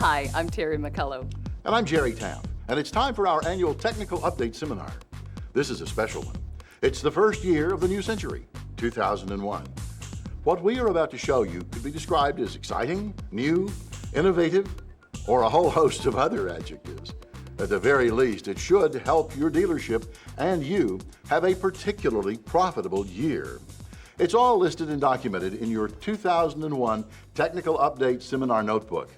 Hi, I'm Terry McCullough. And I'm Jerry Taft, and it's time for our annual Technical Update Seminar. This is a special one. It's the first year of the new century, 2001. What we are about to show you could be described as exciting, new, innovative, or a whole host of other adjectives. At the very least, it should help your dealership and you have a particularly profitable year. It's all listed and documented in your 2001 Technical Update Seminar Notebook.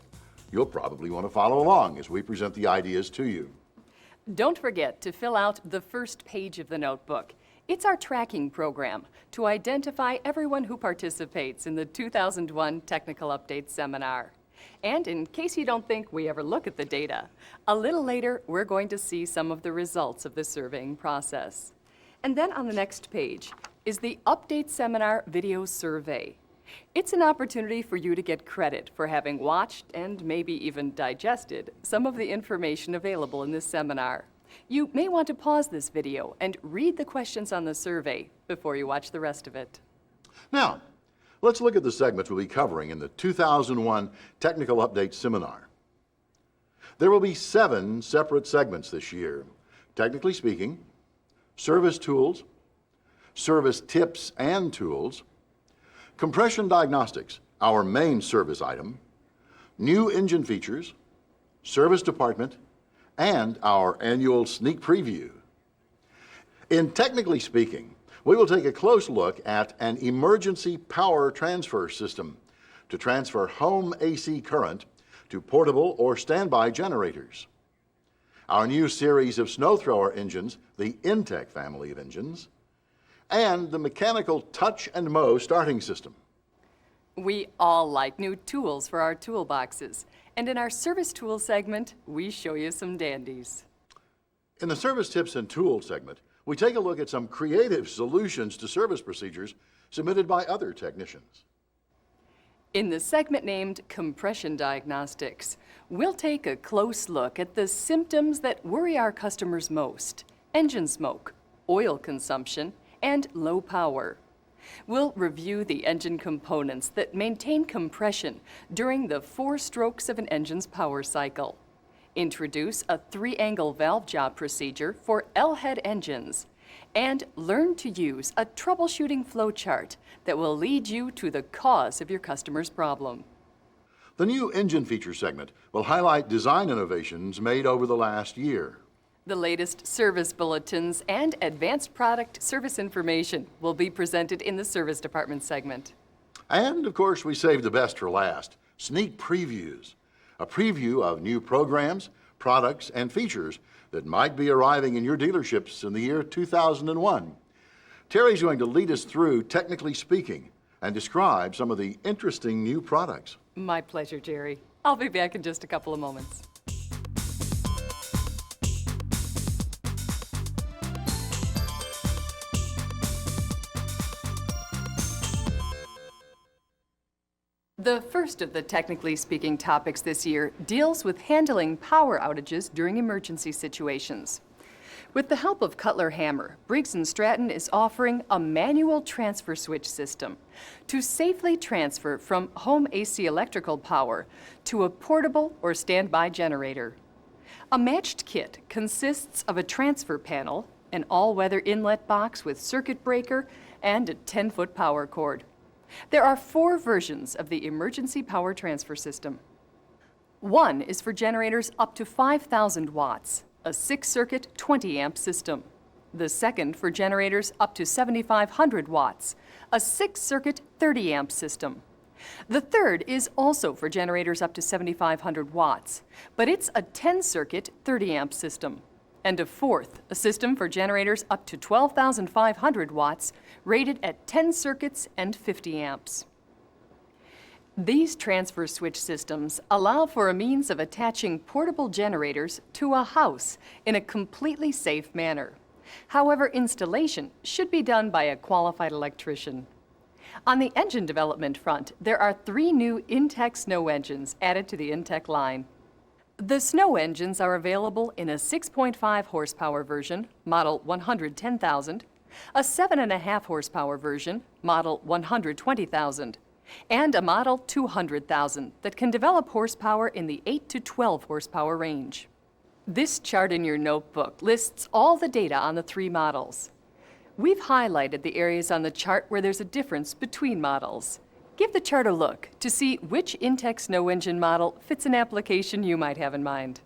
You'll probably want to follow along as we present the ideas to you. Don't forget to fill out the first page of the notebook. It's our tracking program to identify everyone who participates in the 2001 Technical Update Seminar. And in case you don't think we ever look at the data, a little later we're going to see some of the results of the surveying process. And then on the next page is the Update Seminar Video Survey. It's an opportunity for you to get credit for having watched and maybe even digested some of the information available in this seminar. You may want to pause this video and read the questions on the survey before you watch the rest of it. Now, let's look at the segments we'll be covering in the 2001 Technical Update Seminar. There will be 7 separate segments this year. Technically speaking, service tools, service tips and tools, compression diagnostics, our main service item, new engine features, service department, and our annual sneak preview. In technically speaking, we will take a close look at an emergency power transfer system to transfer home AC current to portable or standby generators. Our new series of snow thrower engines, the InTek family of engines, and the mechanical touch and mow starting system. We all like new tools for our toolboxes, and in our service tools segment, we show you some dandies. In the service tips and tools segment, we take a look at some creative solutions to service procedures submitted by other technicians. In the segment named Compression Diagnostics, we'll take a close look at the symptoms that worry our customers most: engine smoke, oil consumption, and low power. We'll review the engine components that maintain compression during the 4 strokes of an engine's power cycle, introduce a 3-angle valve job procedure for L-head engines, and learn to use a troubleshooting flowchart that will lead you to the cause of your customer's problem. The new engine feature segment will highlight design innovations made over the last year. The latest service bulletins and advanced product service information will be presented in the service department segment. And of course, we saved the best for last: sneak previews. A preview of new programs, products, and features that might be arriving in your dealerships in the year 2001. Terry's going to lead us through Technically Speaking and describe some of the interesting new products. My pleasure, Jerry. I'll be back in just a couple of moments. The first of the Technically Speaking topics this year deals with handling power outages during emergency situations. With the help of Cutler Hammer, Briggs and Stratton is offering a manual transfer switch system to safely transfer from home AC electrical power to a portable or standby generator. A matched kit consists of a transfer panel, an all-weather inlet box with circuit breaker, and a 10-foot power cord. There are 4 versions of the emergency power transfer system. One is for generators up to 5,000 watts, a 6-circuit 20-amp system. The second for generators up to 7,500 watts, a 6-circuit 30-amp system. The third is also for generators up to 7,500 watts, but it's a 10-circuit 30-amp system. And a fourth, a system for generators up to 12,500 watts, rated at 10 circuits and 50 amps. These transfer switch systems allow for a means of attaching portable generators to a house in a completely safe manner. However, installation should be done by a qualified electrician. On the engine development front, there are 3 new InTek snow engines added to the InTek line. The snow engines are available in a 6.5 horsepower version, model 110,000, a 7.5 horsepower version, model 120,000, and a Model 200,000 that can develop horsepower in the 8 to 12 horsepower range. This chart in your notebook lists all the data on the three models. We've highlighted the areas on the chart where there's a difference between models. Give the chart a look to see which InTek snow engine model fits an application you might have in mind.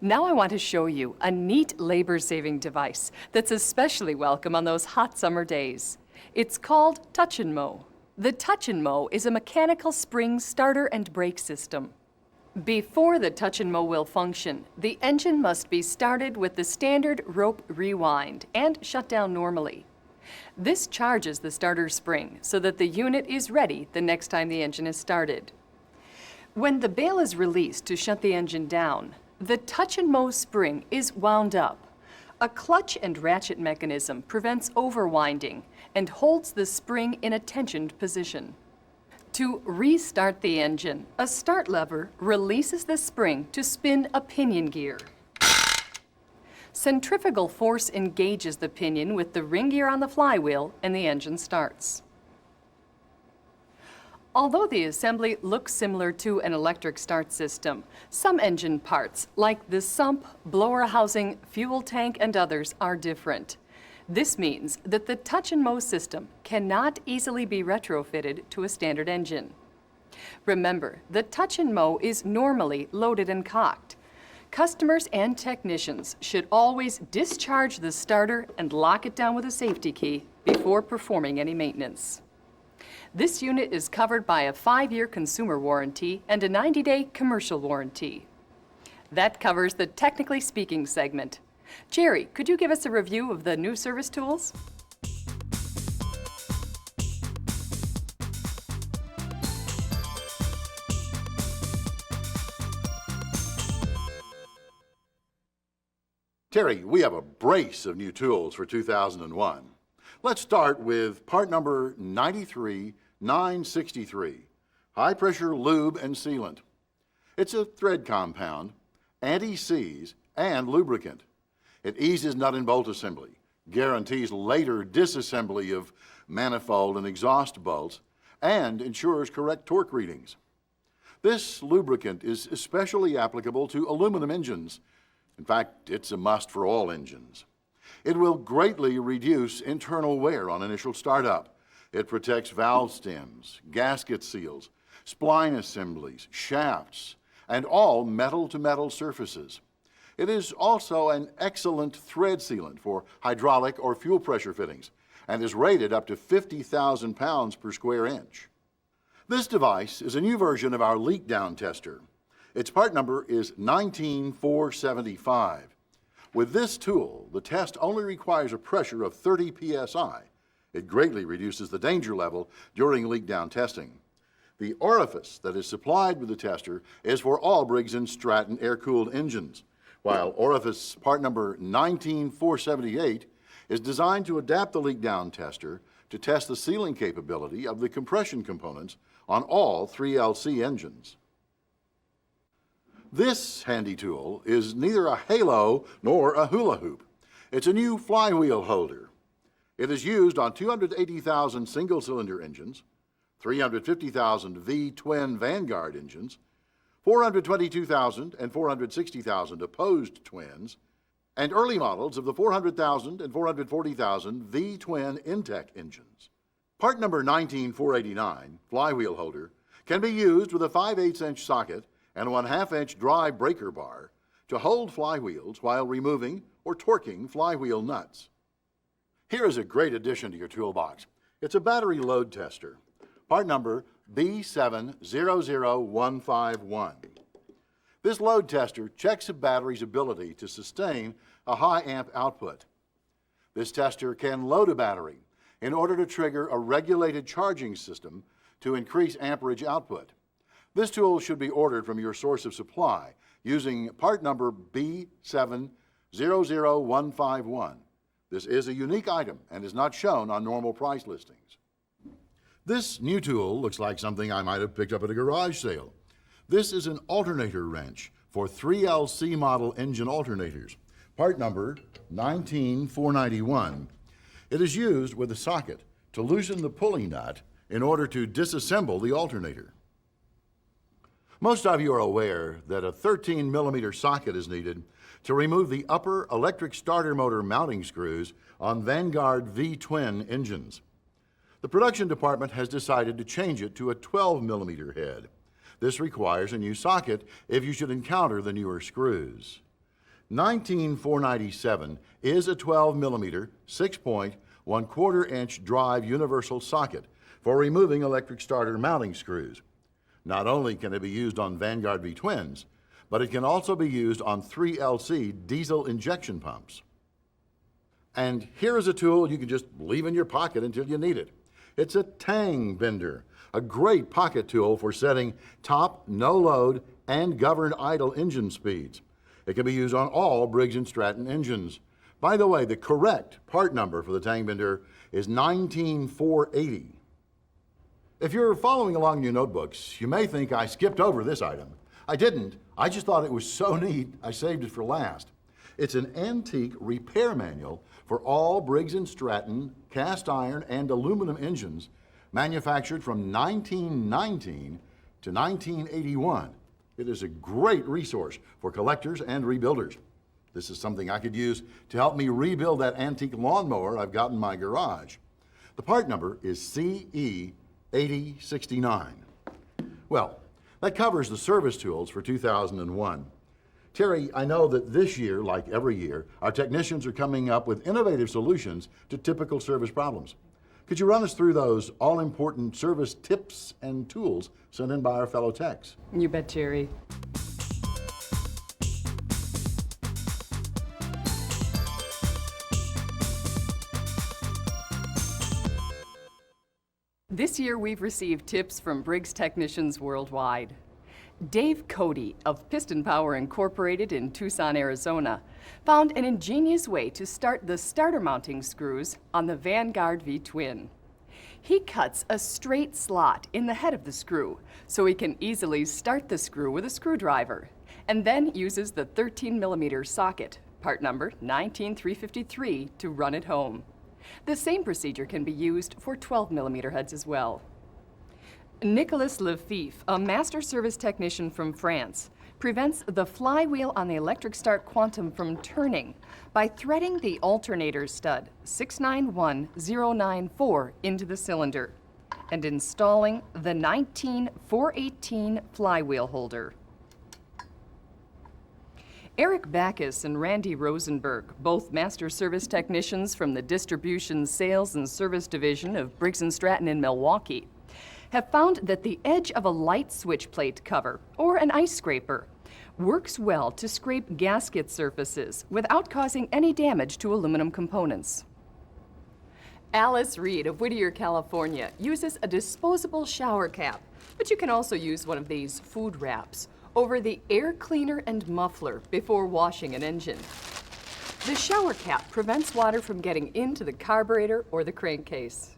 Now I want to show you a neat labor-saving device that's especially welcome on those hot summer days. It's called Touch and Mow. The Touch and Mow is a mechanical spring starter and brake system. Before the Touch and Mow will function, the engine must be started with the standard rope rewind and shut down normally. This charges the starter spring so that the unit is ready the next time the engine is started. When the bail is released to shut the engine down, the Touch and Mow spring is wound up. A clutch and ratchet mechanism prevents overwinding and holds the spring in a tensioned position. To restart the engine, a start lever releases the spring to spin a pinion gear. Centrifugal force engages the pinion with the ring gear on the flywheel and the engine starts. Although the assembly looks similar to an electric start system, some engine parts, like the sump, blower housing, fuel tank, and others, are different. This means that the Touch and Mow system cannot easily be retrofitted to a standard engine. Remember, the Touch and Mow is normally loaded and cocked. Customers and technicians should always discharge the starter and lock it down with a safety key before performing any maintenance. This unit is covered by a 5-year consumer warranty and a 90-day commercial warranty. That covers the Technically Speaking segment. Jerry, could you give us a review of the new service tools? Terry, we have a brace of new tools for 2001. Let's start with part number 93963, high pressure lube and sealant. It's a thread compound, anti-seize, and lubricant. It eases nut and bolt assembly, guarantees later disassembly of manifold and exhaust bolts, and ensures correct torque readings. This lubricant is especially applicable to aluminum engines. In fact, it's a must for all engines. It will greatly reduce internal wear on initial startup. It protects valve stems, gasket seals, spline assemblies, shafts, and all metal-to-metal surfaces. It is also an excellent thread sealant for hydraulic or fuel pressure fittings and is rated up to 50,000 pounds per square inch. This device is a new version of our leak down tester. Its part number is 19475. With this tool, the test only requires a pressure of 30 psi. It greatly reduces the danger level during leak down testing. The orifice that is supplied with the tester is for all Briggs and Stratton air-cooled engines, while orifice part number 19478 is designed to adapt the leak down tester to test the sealing capability of the compression components on all 3LC engines. This handy tool is neither a halo nor a hula hoop. It's a new flywheel holder. It is used on 280,000 single-cylinder engines, 350,000 V-twin Vanguard engines, 422,000 and 460,000 opposed twins, and early models of the 400,000 and 440,000 V-twin InTek engines. Part number 19489, flywheel holder, can be used with a 5/8-inch socket and a 1/2-inch dry breaker bar to hold flywheels while removing or torquing flywheel nuts. Here is a great addition to your toolbox. It's a battery load tester, part number B700151. This load tester checks a battery's ability to sustain a high amp output. This tester can load a battery in order to trigger a regulated charging system to increase amperage output. This tool should be ordered from your source of supply using part number B700151. This is a unique item and is not shown on normal price listings. This new tool looks like something I might have picked up at a garage sale. This is an alternator wrench for 3LC model engine alternators, part number 19491. It is used with a socket to loosen the pulley nut in order to disassemble the alternator. Most of you are aware that a 13mm socket is needed to remove the upper electric starter motor mounting screws on Vanguard V-twin engines. The production department has decided to change it to a 12mm head. This requires a new socket if you should encounter the newer screws. 19497 is a 12mm 6-point 1/4 inch drive universal socket for removing electric starter mounting screws. Not only can it be used on Vanguard V-twins, but it can also be used on 3LC diesel injection pumps. And here is a tool you can just leave in your pocket until you need it. It's a tang bender, a great pocket tool for setting top, no load, and governed idle engine speeds. It can be used on all Briggs and Stratton engines. By the way, the correct part number for the tang bender is 19480. If you're following along in your notebooks, you may think I skipped over this item. I didn't. I just thought it was so neat, I saved it for last. It's an antique repair manual for all Briggs & Stratton cast iron and aluminum engines manufactured from 1919 to 1981. It is a great resource for collectors and rebuilders. This is something I could use to help me rebuild that antique lawnmower I've got in my garage. The part number is CE3069. Well, that covers the service tools for 2001. Terry, I know that this year, like every year, our technicians are coming up with innovative solutions to typical service problems. Could you run us through those all-important service tips and tools sent in by our fellow techs? You bet, Jerry. This year, we've received tips from Briggs technicians worldwide. Dave Cody of Piston Power Incorporated in Tucson, Arizona, found an ingenious way to start the starter mounting screws on the Vanguard V-twin. He cuts a straight slot in the head of the screw so he can easily start the screw with a screwdriver, and then uses the 13mm socket, part number 19353, to run it home. The same procedure can be used for 12mm heads as well. Nicolas Lefif, a master service technician from France, prevents the flywheel on the electric start Quantum from turning by threading the alternator stud 691094 into the cylinder and installing the 19418 flywheel holder. Eric Backus and Randy Rosenberg, both master service technicians from the Distribution, Sales, and Service Division of Briggs & Stratton in Milwaukee, have found that the edge of a light switch plate cover, or an ice scraper, works well to scrape gasket surfaces without causing any damage to aluminum components. Alice Reed of Whittier, California, uses a disposable shower cap, but you can also use one of these food wraps over the air cleaner and muffler before washing an engine. The shower cap prevents water from getting into the carburetor or the crankcase.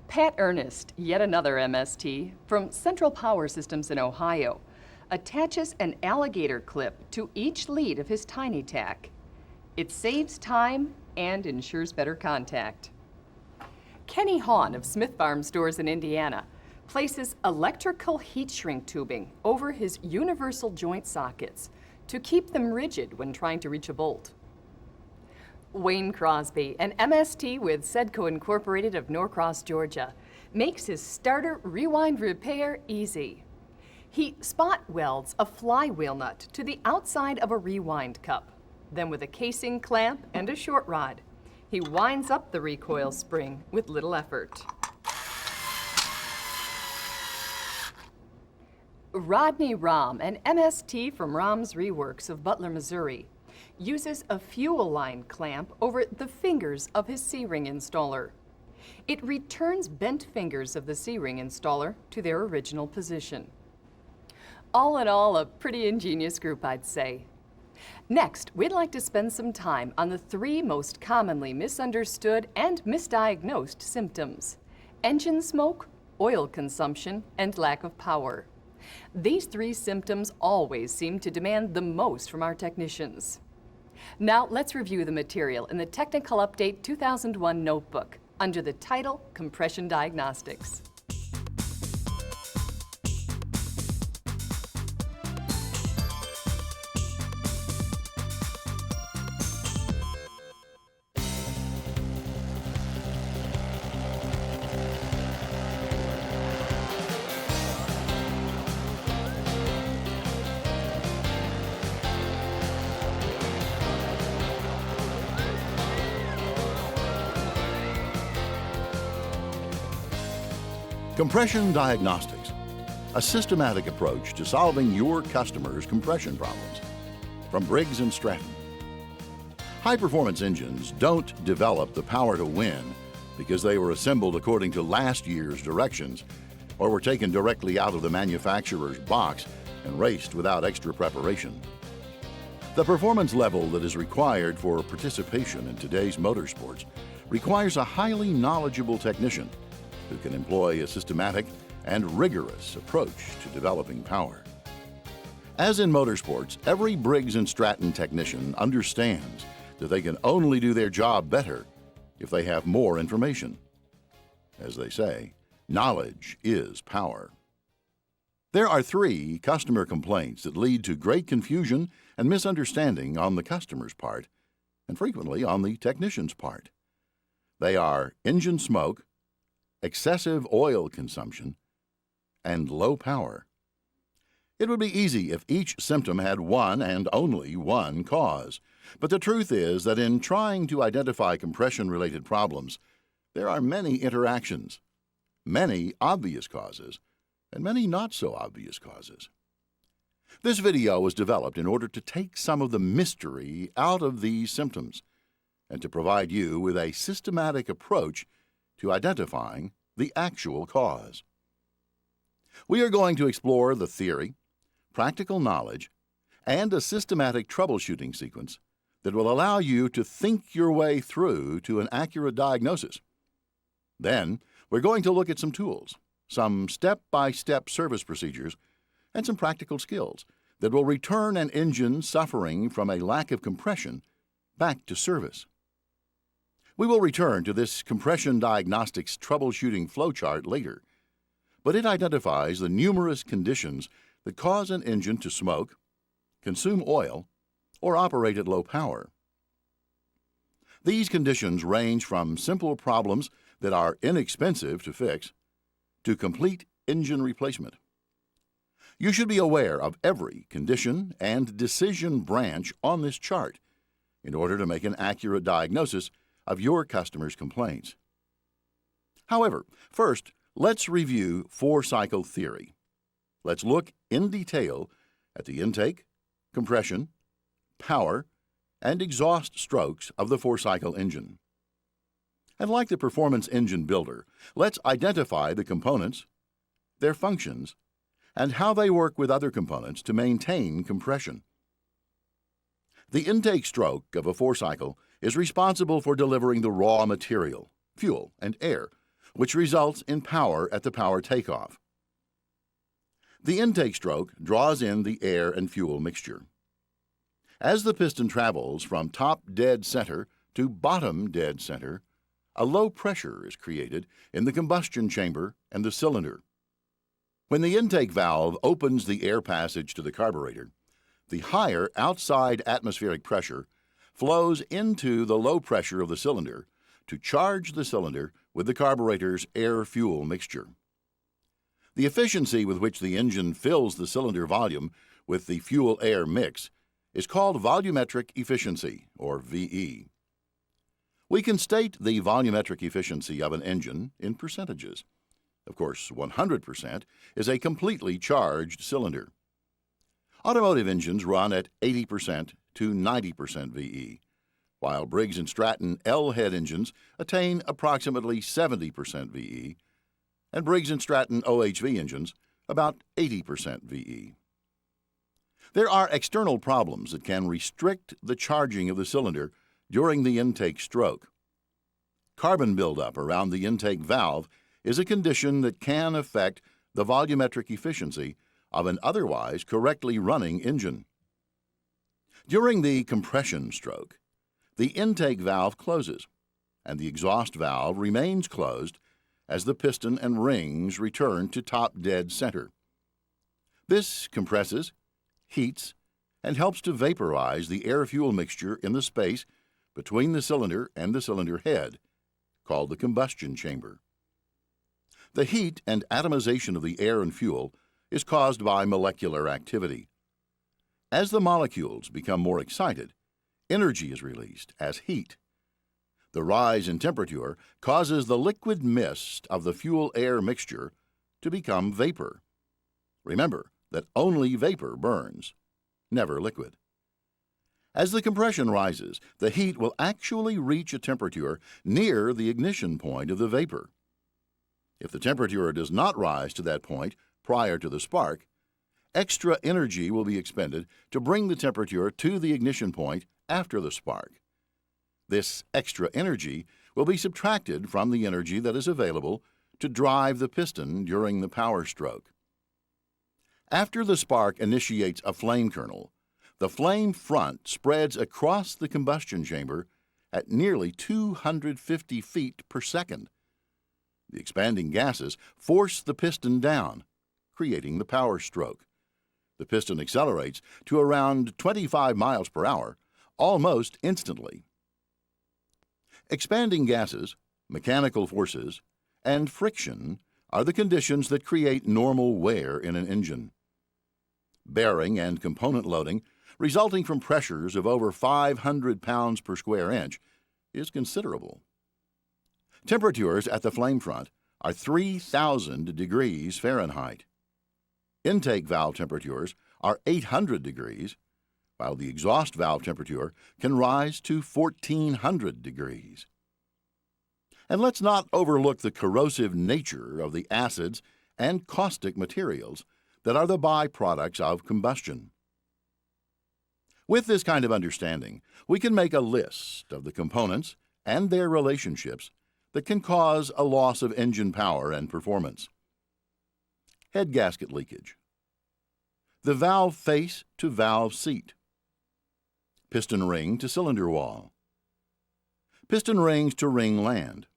Pat Ernest, yet another MST, from Central Power Systems in Ohio, attaches an alligator clip to each lead of his tiny tack. It saves time and ensures better contact. Kenny Hahn of Smith Farm Stores in Indiana places electrical heat shrink tubing over his universal joint sockets to keep them rigid when trying to reach a bolt. Wayne Crosby, an MST with Sedco Incorporated of Norcross, Georgia, makes his starter rewind repair easy. He spot welds a flywheel nut to the outside of a rewind cup. Then with a casing clamp and a short rod, he winds up the recoil spring with little effort. Rodney Rahm, an MST from Rahm's Reworks of Butler, Missouri, uses a fuel line clamp over the fingers of his C-ring installer. It returns bent fingers of the C-ring installer to their original position. All in all, a pretty ingenious group, I'd say. Next, we'd like to spend some time on the 3 most commonly misunderstood and misdiagnosed symptoms: engine smoke, oil consumption, and lack of power. These 3 symptoms always seem to demand the most from our technicians. Now let's review the material in the Technical Update 2001 notebook. under the title Compression Diagnostics. Compression Diagnostics, a systematic approach to solving your customers' compression problems. From Briggs and Stratton. High-performance engines don't develop the power to win because they were assembled according to last year's directions or were taken directly out of the manufacturer's box and raced without extra preparation. The performance level that is required for participation in today's motorsports requires a highly knowledgeable technician who can employ a systematic and rigorous approach to developing power. As in motorsports, every Briggs and Stratton technician understands that they can only do their job better if they have more information. As they say, knowledge is power. There are 3 customer complaints that lead to great confusion and misunderstanding on the customer's part, and frequently on the technician's part. They are engine smoke, excessive oil consumption, and low power. It would be easy if each symptom had one and only one cause, but the truth is that in trying to identify compression-related problems, there are many interactions, many obvious causes, and many not-so-obvious causes. This video was developed in order to take some of the mystery out of these symptoms and to provide you with a systematic approach to identifying the actual cause. We are going to explore the theory, practical knowledge, and a systematic troubleshooting sequence that will allow you to think your way through to an accurate diagnosis. Then, we're going to look at some tools, some step-by-step service procedures, and some practical skills that will return an engine suffering from a lack of compression back to service. We will return to this compression diagnostics troubleshooting flowchart later, but it identifies the numerous conditions that cause an engine to smoke, consume oil, or operate at low power. These conditions range from simple problems that are inexpensive to fix to complete engine replacement. You should be aware of every condition and decision branch on this chart in order to make an accurate diagnosis of your customers' complaints. However, first, let's review 4-cycle theory. Let's look in detail at the intake, compression, power, and exhaust strokes of the 4-cycle engine. And like the performance engine builder, let's identify the components, their functions, and how they work with other components to maintain compression. The intake stroke of a 4-cycle is responsible for delivering the raw material, fuel, and air, which results in power at the power takeoff. The intake stroke draws in the air and fuel mixture. As the piston travels from top dead center to bottom dead center, a low pressure is created in the combustion chamber and the cylinder. When the intake valve opens the air passage to the carburetor, the higher outside atmospheric pressure flows into the low pressure of the cylinder to charge the cylinder with the carburetor's air-fuel mixture. The efficiency with which the engine fills the cylinder volume with the fuel-air mix is called volumetric efficiency, or VE. We can state the volumetric efficiency of an engine in percentages. Of course, 100% is a completely charged cylinder. Automotive engines run at 80% to 90% VE, while Briggs and Stratton L-head engines attain approximately 70% VE, and Briggs and Stratton OHV engines about 80% VE. There are external problems that can restrict the charging of the cylinder during the intake stroke. Carbon buildup around the intake valve is a condition that can affect the volumetric efficiency of an otherwise correctly running engine. During the compression stroke, the intake valve closes, and the exhaust valve remains closed as the piston and rings return to top dead center. This compresses, heats, and helps to vaporize the air-fuel mixture in the space between the cylinder and the cylinder head, called the combustion chamber. The heat and atomization of the air and fuel is caused by molecular activity. As the molecules become more excited, energy is released as heat. The rise in temperature causes the liquid mist of the fuel-air mixture to become vapor. Remember that only vapor burns, never liquid. As the compression rises, the heat will actually reach a temperature near the ignition point of the vapor. If the temperature does not rise to that point prior to the spark, extra energy will be expended to bring the temperature to the ignition point after the spark. This extra energy will be subtracted from the energy that is available to drive the piston during the power stroke. After the spark initiates a flame kernel, the flame front spreads across the combustion chamber at nearly 250 feet per second. The expanding gases force the piston down, creating the power stroke. The piston accelerates to around 25 miles per hour, almost instantly. Expanding gases, mechanical forces, and friction are the conditions that create normal wear in an engine. Bearing and component loading resulting from pressures of over 500 pounds per square inch is considerable. Temperatures at the flame front are 3,000 degrees Fahrenheit. Intake valve temperatures are 800 degrees, while the exhaust valve temperature can rise to 1,400 degrees. And let's not overlook the corrosive nature of the acids and caustic materials that are the byproducts of combustion. With this kind of understanding, we can make a list of the components and their relationships that can cause a loss of engine power and performance. Head gasket leakage. The valve face to valve seat. Piston ring to cylinder wall. Piston rings to ring land.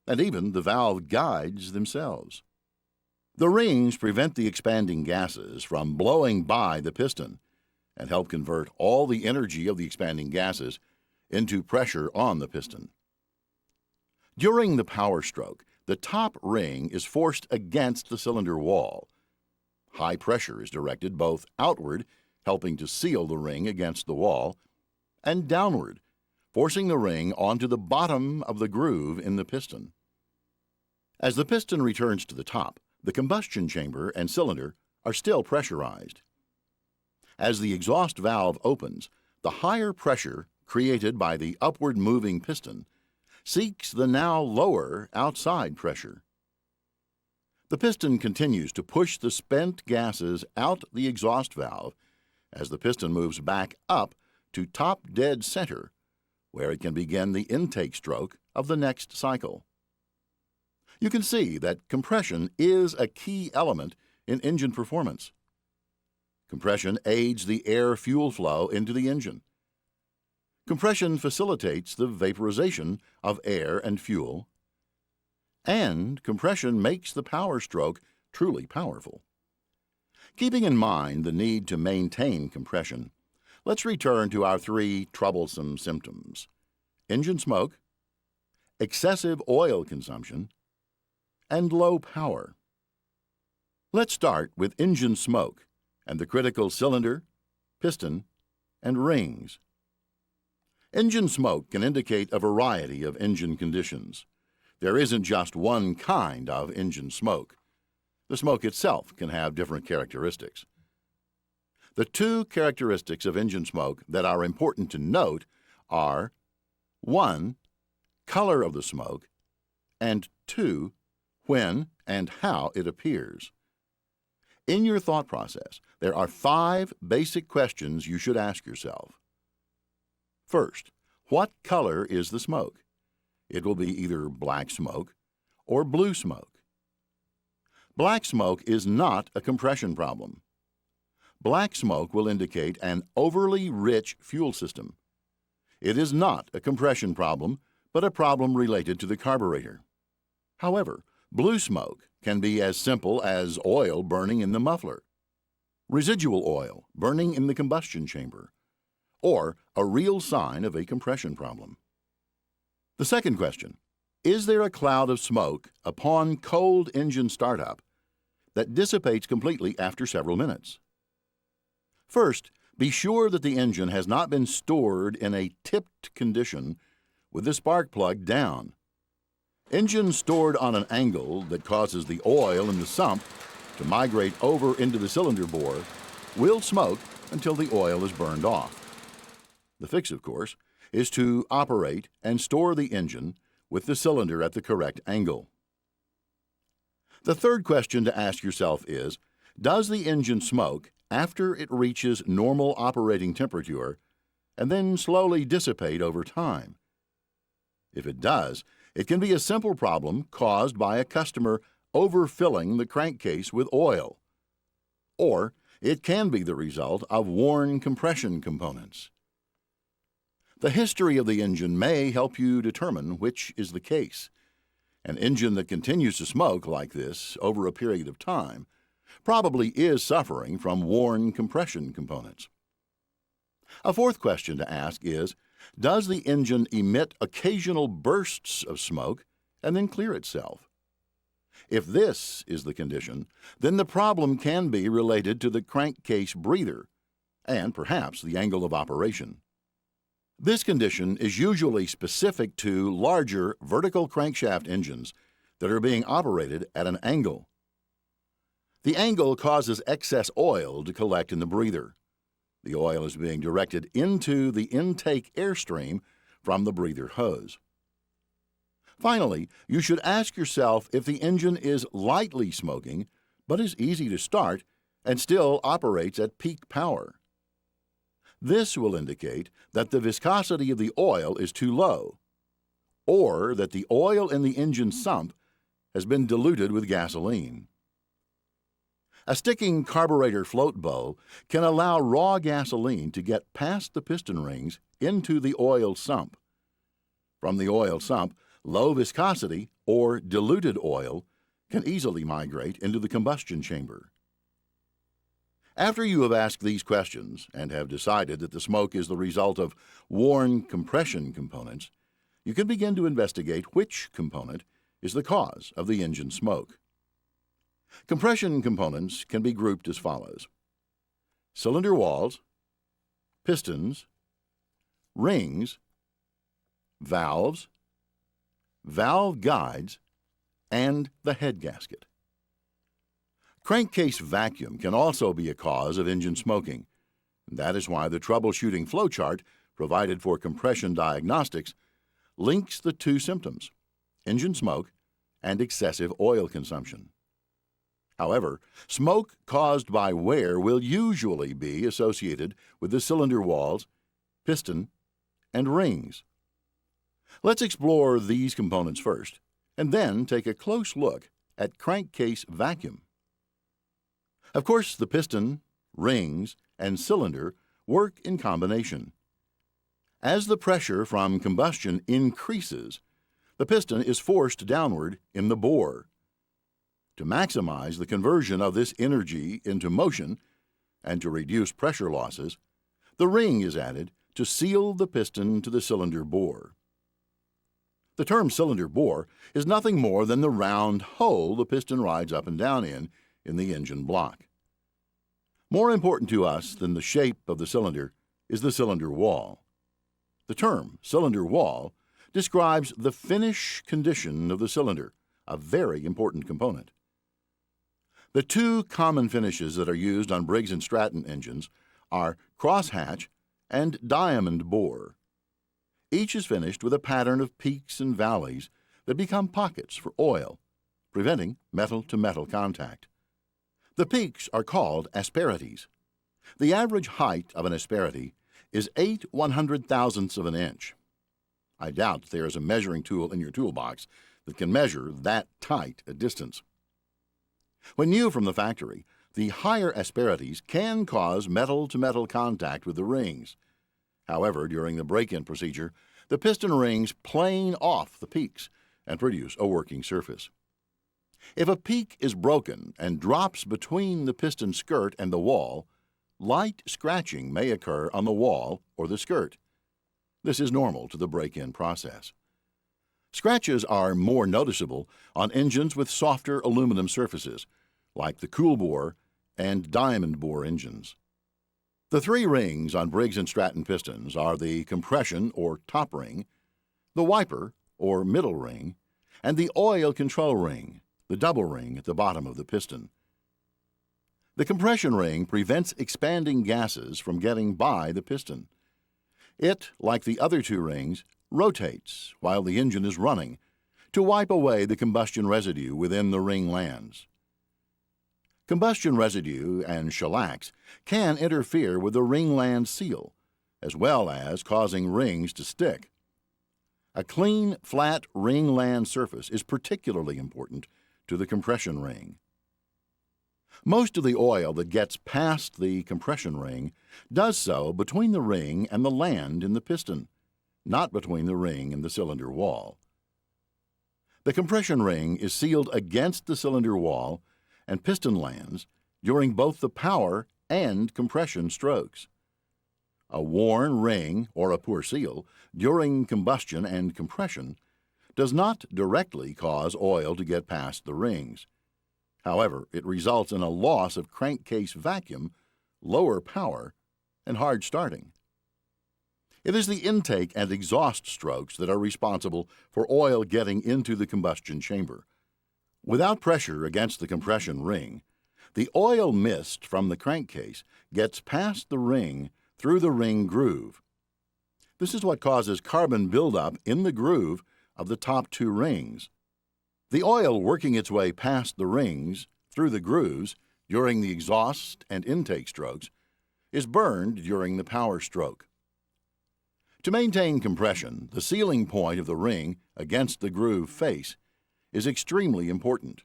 And even the valve guides themselves. The rings prevent the expanding gases from blowing by the piston and help convert all the energy of the expanding gases into pressure on the piston. During the power stroke, the top ring is forced against the cylinder wall. High pressure is directed both outward, helping to seal the ring against the wall, and downward, forcing the ring onto the bottom of the groove in the piston. As the piston returns to the top, the combustion chamber and cylinder are still pressurized. As the exhaust valve opens, the higher pressure created by the upward moving piston seeks the now lower outside pressure. The piston continues to push the spent gases out the exhaust valve as the piston moves back up to top dead center, where it can begin the intake stroke of the next cycle. You can see that compression is a key element in engine performance. Compression aids the air-fuel flow into the engine. Compression facilitates the vaporization of air and fuel, and compression makes the power stroke truly powerful. Keeping in mind the need to maintain compression, let's return to our three troublesome symptoms: engine smoke, excessive oil consumption, and low power. Let's start with engine smoke and the critical cylinder, piston, and rings. Engine smoke can indicate a variety of engine conditions. There isn't just one kind of engine smoke. The smoke itself can have different characteristics. The two characteristics of engine smoke that are important to note are 1. Color of the smoke, and 2. When and how it appears. In your thought process, there are 5 basic questions you should ask yourself. First, what color is the smoke? It will be either black smoke or blue smoke. Black smoke is not a compression problem. Black smoke will indicate an overly rich fuel system. It is not a compression problem but a problem related to the carburetor. However, blue smoke can be as simple as oil burning in the muffler, residual oil burning in the combustion chamber, or a real sign of a compression problem. The second question: is there a cloud of smoke upon cold engine startup that dissipates completely after several minutes? First, be sure that the engine has not been stored in a tipped condition with the spark plug down. Engines stored on an angle that causes the oil in the sump to migrate over into the cylinder bore will smoke until the oil is burned off. The fix, of course, is to operate and store the engine with the cylinder at the correct angle. The third question to ask yourself is, does the engine smoke after it reaches normal operating temperature and then slowly dissipate over time? If it does, it can be a simple problem caused by a customer overfilling the crankcase with oil, or it can be the result of worn compression components. The history of the engine may help you determine which is the case. An engine that continues to smoke like this over a period of time probably is suffering from worn compression components. A fourth question to ask is, does the engine emit occasional bursts of smoke and then clear itself? If this is the condition, then the problem can be related to the crankcase breather and perhaps the angle of operation. This condition is usually specific to larger vertical crankshaft engines that are being operated at an angle. The angle causes excess oil to collect in the breather. The oil is being directed into the intake airstream from the breather hose. Finally, you should ask yourself if the engine is lightly smoking but is easy to start and still operates at peak power. This will indicate that the viscosity of the oil is too low, or that the oil in the engine sump has been diluted with gasoline. A sticking carburetor float bowl can allow raw gasoline to get past the piston rings into the oil sump. From the oil sump, low viscosity or diluted oil can easily migrate into the combustion chamber. After you have asked these questions and have decided that the smoke is the result of worn compression components, you can begin to investigate which component is the cause of the engine smoke. Compression components can be grouped as follows: cylinder walls, pistons, rings, valves, valve guides, and the head gasket. Crankcase vacuum can also be a cause of engine smoking. That is why the troubleshooting flowchart provided for compression diagnostics links the two symptoms, engine smoke and excessive oil consumption. However, smoke caused by wear will usually be associated with the cylinder walls, piston, and rings. Let's explore these components first, and then take a close look at crankcase vacuum. Of course, the piston, rings, and cylinder work in combination. As the pressure from combustion increases, the piston is forced downward in the bore. To maximize the conversion of this energy into motion and to reduce pressure losses, the ring is added to seal the piston to the cylinder bore. The term cylinder bore is nothing more than the round hole the piston rides up and down in the engine block. More important to us than the shape of the cylinder is the cylinder wall. The term cylinder wall describes the finish condition of the cylinder, a very important component. The two common finishes that are used on Briggs and Stratton engines are crosshatch and diamond bore. Each is finished with a pattern of peaks and valleys that become pockets for oil, preventing metal-to-metal contact. The peaks are called asperities. The average height of an asperity is 8/100,000ths of an inch. I doubt there is a measuring tool in your toolbox that can measure that tight a distance. When new from the factory, the higher asperities can cause metal-to-metal contact with the rings. However, during the break-in procedure, the piston rings plane off the peaks and produce a working surface. If a peak is broken and drops between the piston skirt and the wall, light scratching may occur on the wall or the skirt. This is normal to the break-in process. Scratches are more noticeable on engines with softer aluminum surfaces, like the cool-bore and diamond-bore engines. The three rings on Briggs and Stratton pistons are the compression or top ring, the wiper or middle ring, and the oil control ring, the double ring at the bottom of the piston. The compression ring prevents expanding gases from getting by the piston. It, like the other two rings, rotates while the engine is running to wipe away the combustion residue within the ring lands. Combustion residue and shellacs can interfere with the ring land seal, as well as causing rings to stick. A clean, flat ring land surface is particularly important to the compression ring. Most of the oil that gets past the compression ring does so between the ring and the land in the piston, not between the ring and the cylinder wall. The compression ring is sealed against the cylinder wall and piston lands during both the power and compression strokes. A worn ring or a poor seal during combustion and compression does not directly cause oil to get past the rings. However, it results in a loss of crankcase vacuum, lower power, and hard starting. It is the intake and exhaust strokes that are responsible for oil getting into the combustion chamber. Without pressure against the compression ring, the oil mist from the crankcase gets past the ring through the ring groove. This is what causes carbon buildup in the groove of the top two rings. The oil working its way past the rings through the grooves during the exhaust and intake strokes is burned during the power stroke. To maintain compression, the sealing point of the ring against the groove face is extremely important.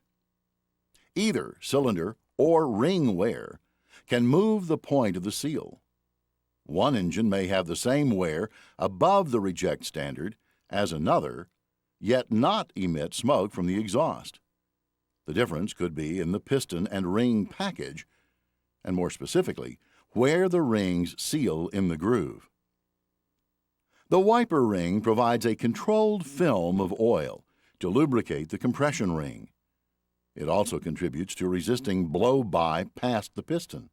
Either cylinder or ring wear can move the point of the seal. One engine may have the same wear above the reject standard as another, yet not emit smoke from the exhaust. The difference could be in the piston and ring package, and more specifically, where the rings seal in the groove. The wiper ring provides a controlled film of oil to lubricate the compression ring. It also contributes to resisting blow-by past the piston.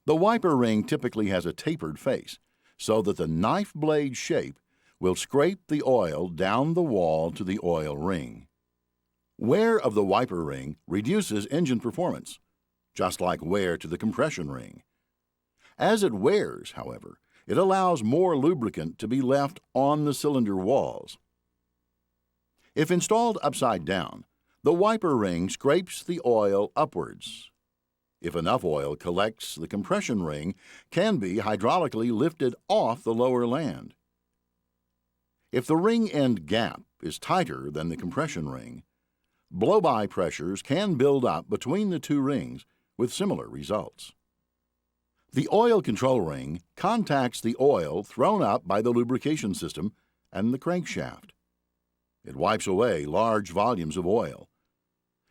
The wiper ring typically has a tapered face, so that the knife blade shape will scrape the oil down the wall to the oil ring. Wear of the wiper ring reduces engine performance, just like wear to the compression ring. As it wears, however, it allows more lubricant to be left on the cylinder walls. If installed upside down, the wiper ring scrapes the oil upwards. If enough oil collects, the compression ring can be hydraulically lifted off the lower land. If the ring end gap is tighter than the compression ring, blow-by pressures can build up between the two rings with similar results. The oil control ring contacts the oil thrown up by the lubrication system and the crankshaft. It wipes away large volumes of oil.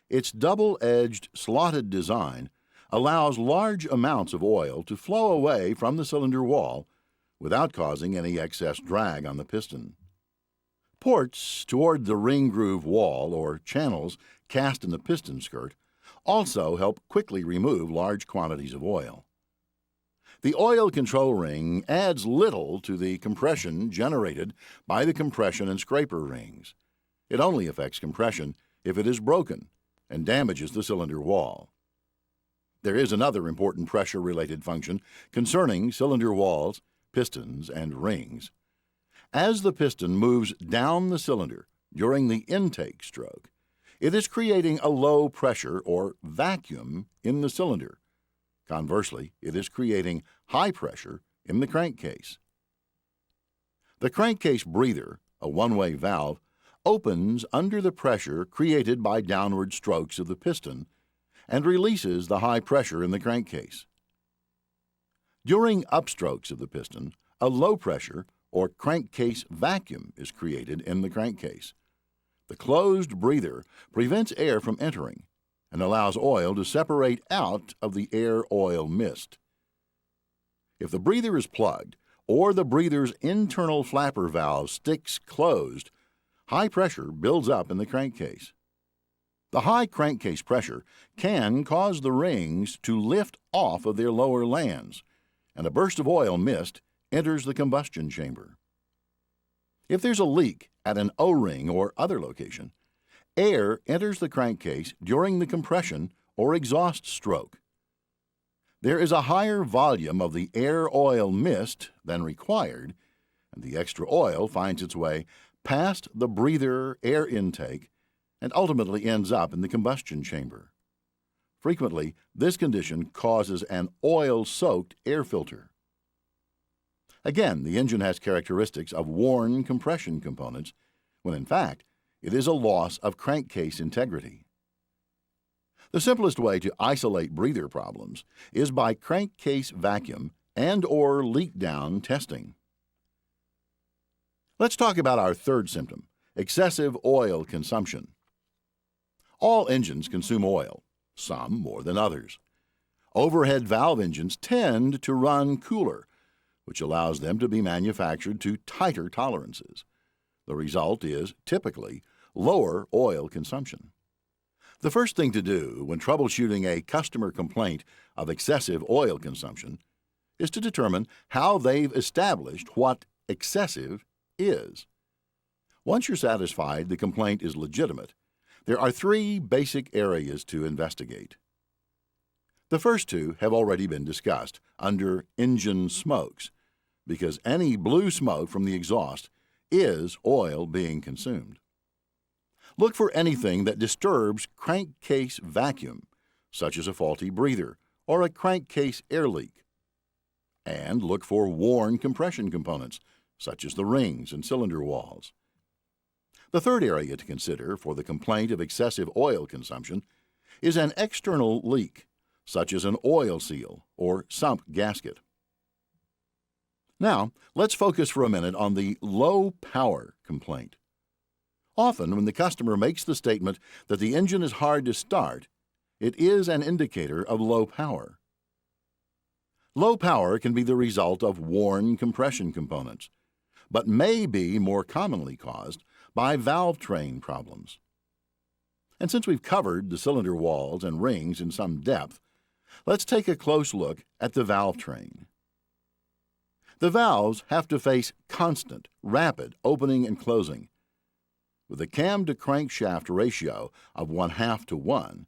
Its double-edged, slotted design allows large amounts of oil to flow away from the cylinder wall without causing any excess drag on the piston. Ports toward the ring groove wall or channels cast in the piston skirt also help quickly remove large quantities of oil. The oil control ring adds little to the compression generated by the compression and scraper rings. It only affects compression if it is broken and damages the cylinder wall. There is another important pressure-related function concerning cylinder walls, pistons, and rings. As the piston moves down the cylinder during the intake stroke, it is creating a low pressure or vacuum in the cylinder. Conversely, it is creating high pressure in the crankcase. The crankcase breather, a one-way valve, opens under the pressure created by downward strokes of the piston and releases the high pressure in the crankcase. During upstrokes of the piston, a low pressure or crankcase vacuum is created in the crankcase. The closed breather prevents air from entering and allows oil to separate out of the air-oil mist. If the breather is plugged or the breather's internal flapper valve sticks closed, high pressure builds up in the crankcase. The high crankcase pressure can cause the rings to lift off of their lower lands, and a burst of oil mist enters the combustion chamber. If there's a leak at an O-ring or other location, air enters the crankcase during the compression or exhaust stroke. There is a higher volume of the air-oil mist than required, and the extra oil finds its way past the breather air intake and ultimately ends up in the combustion chamber. Frequently, this condition causes an oil-soaked air filter. Again, the engine has characteristics of worn compression components, when in fact, it is a loss of crankcase integrity. The simplest way to isolate breather problems is by crankcase vacuum and/or leak-down testing. Let's talk about our third symptom, excessive oil consumption. All engines consume oil, some more than others. Overhead valve engines tend to run cooler, which allows them to be manufactured to tighter tolerances. The result is, typically, lower oil consumption. The first thing to do when troubleshooting a customer complaint of excessive oil consumption is to determine how they've established what excessive is. Once you're satisfied the complaint is legitimate, there are three basic areas to investigate. The first two have already been discussed under engine smokes, because any blue smoke from the exhaust is oil being consumed. Look for anything that disturbs crankcase vacuum, such as a faulty breather or a crankcase air leak. And look for worn compression components, such as the rings and cylinder walls. The third area to consider for the complaint of excessive oil consumption is an external leak, such as an oil seal or sump gasket. Now, let's focus for a minute on the low power complaint. Often, when the customer makes the statement that the engine is hard to start, it is an indicator of low power. Low power can be the result of worn compression components, but may be more commonly caused by valve train problems. And since we've covered the cylinder walls and rings in some depth, let's take a close look at the valve train. The valves have to face constant, rapid opening and closing. With a cam-to-crankshaft ratio of 1/2 to 1,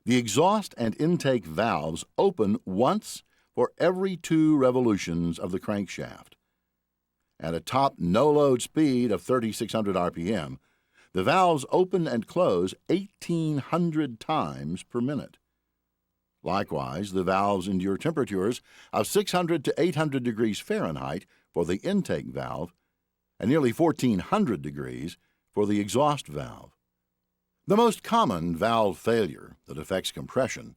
the exhaust and intake valves open once for every 2 revolutions of the crankshaft. At a top no-load speed of 3,600 RPM, the valves open and close 1,800 times per minute. Likewise, the valves endure temperatures of 600 to 800 degrees Fahrenheit for the intake valve and nearly 1,400 degrees for the exhaust valve. The most common valve failure that affects compression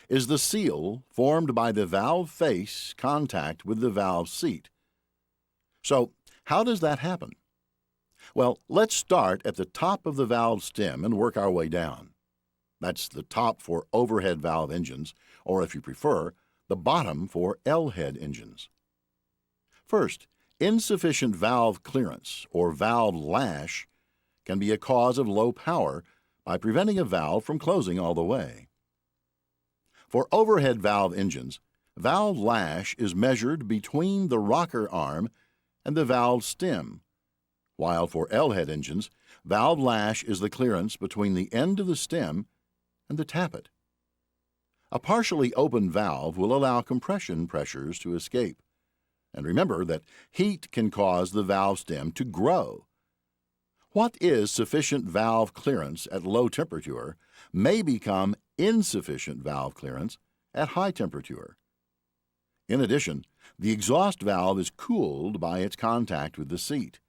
is the seal formed by the valve face contact with the valve seat. So, how does that happen? Well, let's start at the top of the valve stem and work our way down. That's the top for overhead valve engines, or if you prefer, the bottom for L-head engines. First, insufficient valve clearance, or valve lash, can be a cause of low power by preventing a valve from closing all the way. For overhead valve engines, valve lash is measured between the rocker arm and the valve stem, while for L-head engines, valve lash is the clearance between the end of the stem and the tappet. A partially open valve will allow compression pressures to escape. And remember that heat can cause the valve stem to grow. What is sufficient valve clearance at low temperature may become insufficient valve clearance at high temperature. In addition, the exhaust valve is cooled by its contact with the seat.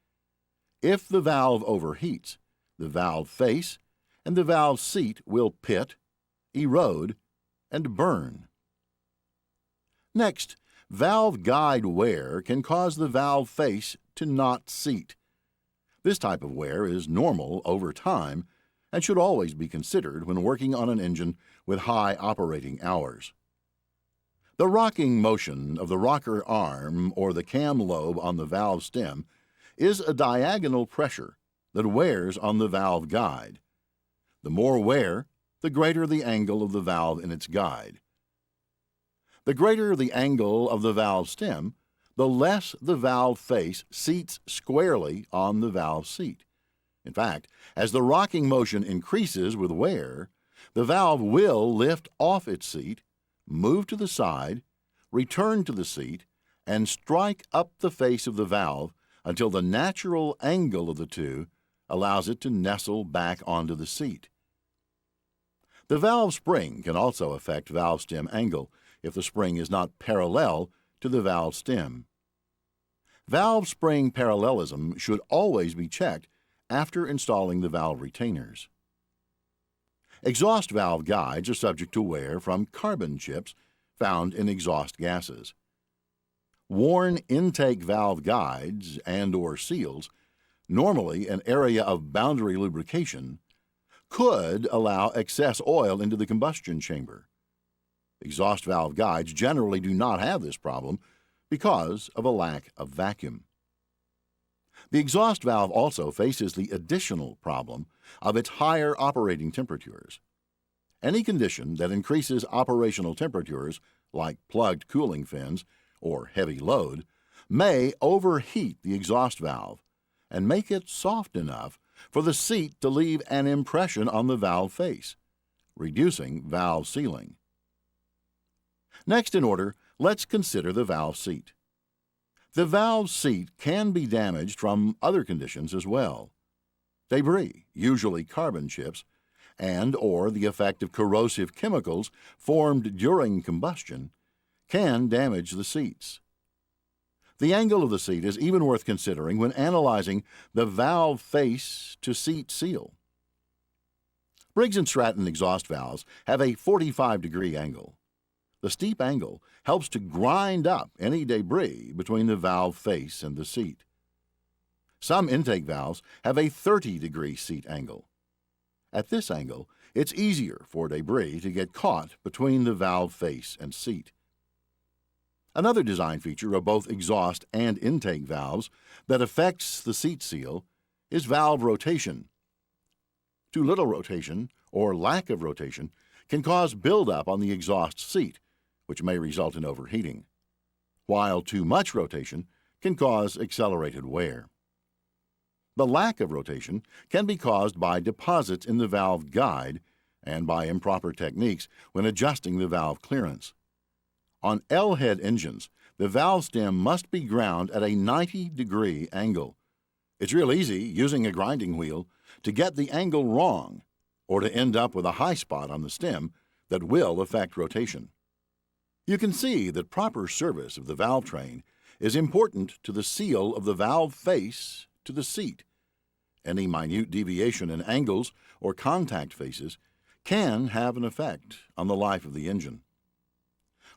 If the valve overheats, the valve face and the valve seat will pit, erode, and burn. Next, valve guide wear can cause the valve face to not seat. This type of wear is normal over time and should always be considered when working on an engine with high operating hours. The rocking motion of the rocker arm or the cam lobe on the valve stem is a diagonal pressure that wears on the valve guide. The more wear, the greater the angle of the valve in its guide. The greater the angle of the valve stem, the less the valve face seats squarely on the valve seat. In fact, as the rocking motion increases with wear, the valve will lift off its seat, move to the side, return to the seat, and strike up the face of the valve until the natural angle of the two allows it to nestle back onto the seat. The valve spring can also affect valve stem angle if the spring is not parallel to the valve stem. Valve spring parallelism should always be checked after installing the valve retainers. Exhaust valve guides are subject to wear from carbon chips found in exhaust gases. Worn intake valve guides and/or seals, normally an area of boundary lubrication, could allow excess oil into the combustion chamber. Exhaust valve guides generally do not have this problem because of a lack of vacuum. The exhaust valve also faces the additional problem of its higher operating temperatures. Any condition that increases operational temperatures, like plugged cooling fins or heavy load, may overheat the exhaust valve and make it soft enough for the seat to leave an impression on the valve face, reducing valve sealing. Next in order, let's consider the valve seat. The valve seat can be damaged from other conditions as well. Debris, usually carbon chips, and/or the effect of corrosive chemicals formed during combustion, can damage the seats. The angle of the seat is even worth considering when analyzing the valve face to seat seal. Briggs and Stratton exhaust valves have a 45-degree angle. The steep angle helps to grind up any debris between the valve face and the seat. Some intake valves have a 30-degree seat angle. At this angle, it's easier for debris to get caught between the valve face and seat. Another design feature of both exhaust and intake valves that affects the seat seal is valve rotation. Too little rotation or lack of rotation can cause buildup on the exhaust seat, which may result in overheating, while too much rotation can cause accelerated wear. The lack of rotation can be caused by deposits in the valve guide and by improper techniques when adjusting the valve clearance. On L-head engines, the valve stem must be ground at a 90-degree angle. It's real easy, using a grinding wheel, to get the angle wrong or to end up with a high spot on the stem that will affect rotation. You can see that proper service of the valve train is important to the seal of the valve face to the seat. Any minute deviation in angles or contact faces can have an effect on the life of the engine.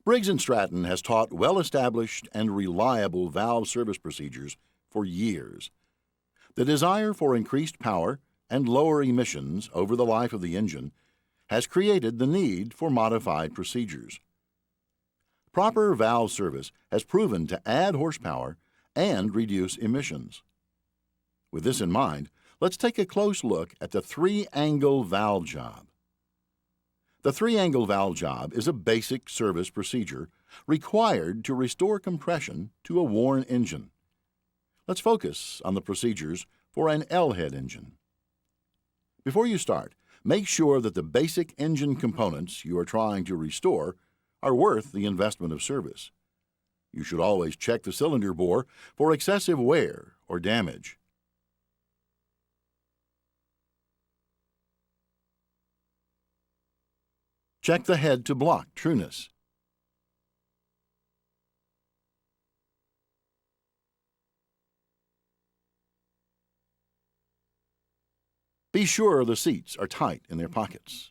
Briggs & Stratton has taught well-established and reliable valve service procedures for years. The desire for increased power and lower emissions over the life of the engine has created the need for modified procedures. Proper valve service has proven to add horsepower and reduce emissions. With this in mind, let's take a close look at the three-angle valve job. The three-angle valve job is a basic service procedure required to restore compression to a worn engine. Let's focus on the procedures for an L-head engine. Before you start, make sure that the basic engine components you are trying to restore are worth the investment of service. You should always check the cylinder bore for excessive wear or damage. Check the head to block trueness. Be sure the seats are tight in their pockets.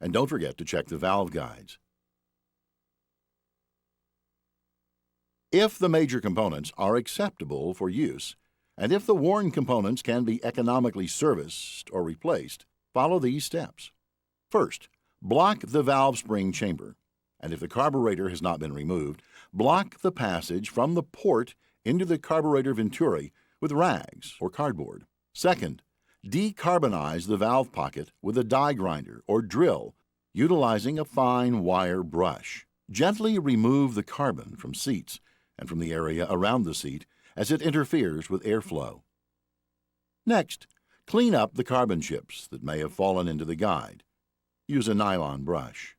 And don't forget to check the valve guides. If the major components are acceptable for use, and if the worn components can be economically serviced or replaced, follow these steps. First, block the valve spring chamber, and if the carburetor has not been removed, block the passage from the port into the carburetor venturi with rags or cardboard. Second, decarbonize the valve pocket with a die grinder or drill utilizing a fine wire brush. Gently remove the carbon from seats and from the area around the seat as it interferes with airflow. Next, clean up the carbon chips that may have fallen into the guide. Use a nylon brush.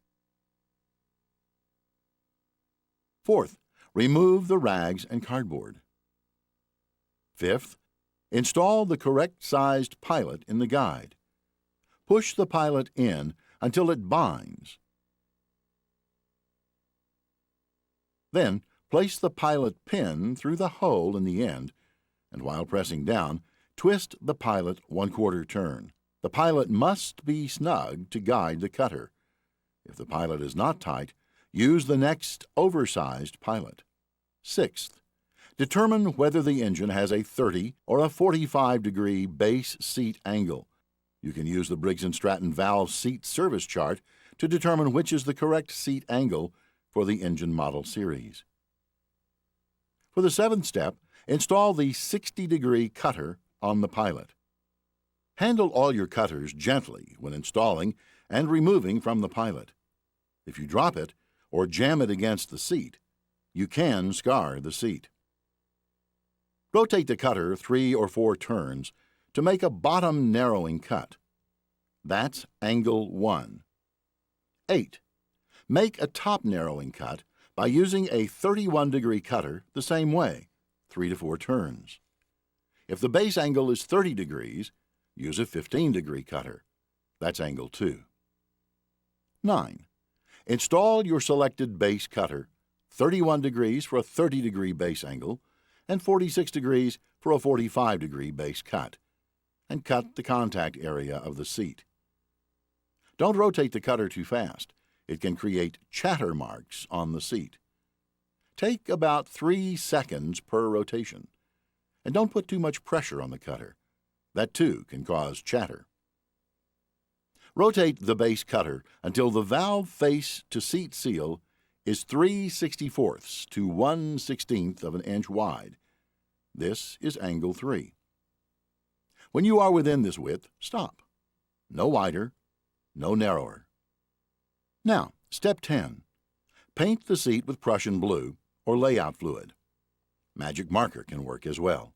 Fourth, remove the rags and cardboard. Fifth, install the correct-sized pilot in the guide. Push the pilot in until it binds. Then, place the pilot pin through the hole in the end, and while pressing down, twist the pilot 1/4 turn. The pilot must be snug to guide the cutter. If the pilot is not tight, use the next oversized pilot. Sixth, determine whether the engine has a 30 or a 45-degree base seat angle. You can use the Briggs & Stratton valve seat service chart to determine which is the correct seat angle for the engine model series. For the seventh step, install the 60-degree cutter on the pilot. Handle all your cutters gently when installing and removing from the pilot. If you drop it or jam it against the seat, you can scar the seat. Rotate the cutter 3 or 4 turns to make a bottom narrowing cut. That's angle 1. 8. Make a top narrowing cut by using a 31-degree cutter the same way, 3 to 4 turns. If the base angle is 30 degrees, use a 15-degree cutter. That's angle 2. 9. Install your selected base cutter, 31 degrees for a 30-degree base angle, and 46 degrees for a 45-degree base cut, and cut the contact area of the seat. Don't rotate the cutter too fast. It can create chatter marks on the seat. Take about 3 seconds per rotation, and don't put too much pressure on the cutter. That too can cause chatter. Rotate the base cutter until the valve face to seat seal is 3/64 to 1/16 of an inch wide. This is angle 3. When you are within this width, stop. No wider, no narrower. Now, step 10. Paint the seat with Prussian blue or layout fluid. Magic marker can work as well.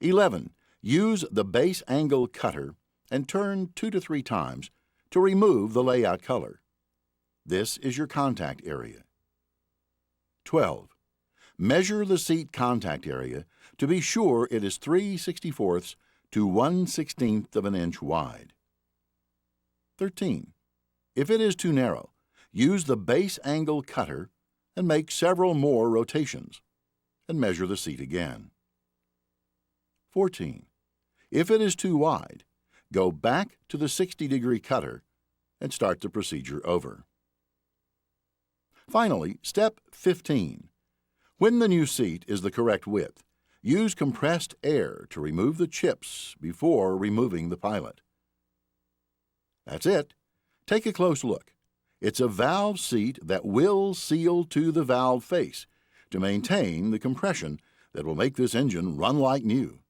11. Use the base angle cutter and turn 2 to 3 times to remove the layout color. This is your contact area. 12. Measure the seat contact area to be sure it is 3/64 to 1/16 of an inch wide. 13. If it is too narrow, use the base angle cutter and make several more rotations, and measure the seat again. 14. If it is too wide, go back to the 60-degree cutter and start the procedure over. Finally, step 15. When the new seat is the correct width, use compressed air to remove the chips before removing the pilot. That's it. Take a close look. It's a valve seat that will seal to the valve face to maintain the compression that will make this engine run like new.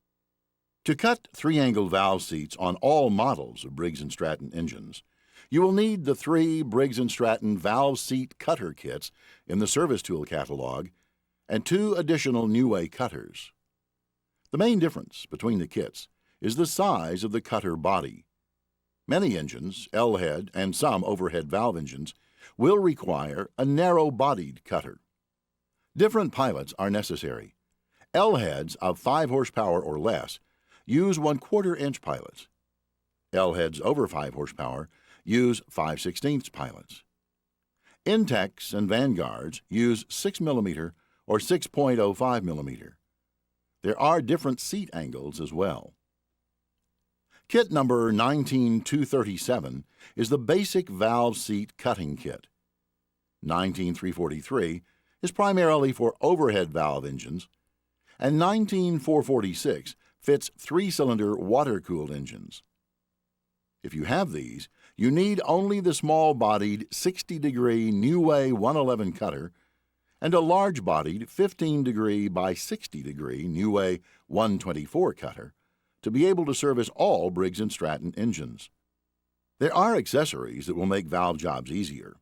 To cut 3-angle valve seats on all models of Briggs & Stratton engines, you will need the 3 Briggs & Stratton valve seat cutter kits in the service tool catalog and 2 additional New Way cutters. The main difference between the kits is the size of the cutter body. Many engines, L-head and some overhead valve engines, will require a narrow-bodied cutter. Different pilots are necessary. L-heads of 5 horsepower or less use 1/4 inch pilots. L-heads over 5 horsepower use 5/16 pilots. InTeks and Vanguards use 6 mm or 6.05 mm. There are different seat angles as well. Kit number 19237 is the basic valve seat cutting kit. 19343 is primarily for overhead valve engines, and 19446 fits 3-cylinder water-cooled engines. If you have these, you need only the small-bodied 60-degree New Way 111 cutter and a large-bodied 15-degree by 60-degree New Way 124 cutter to be able to service all Briggs & Stratton engines. There are accessories that will make valve jobs easier.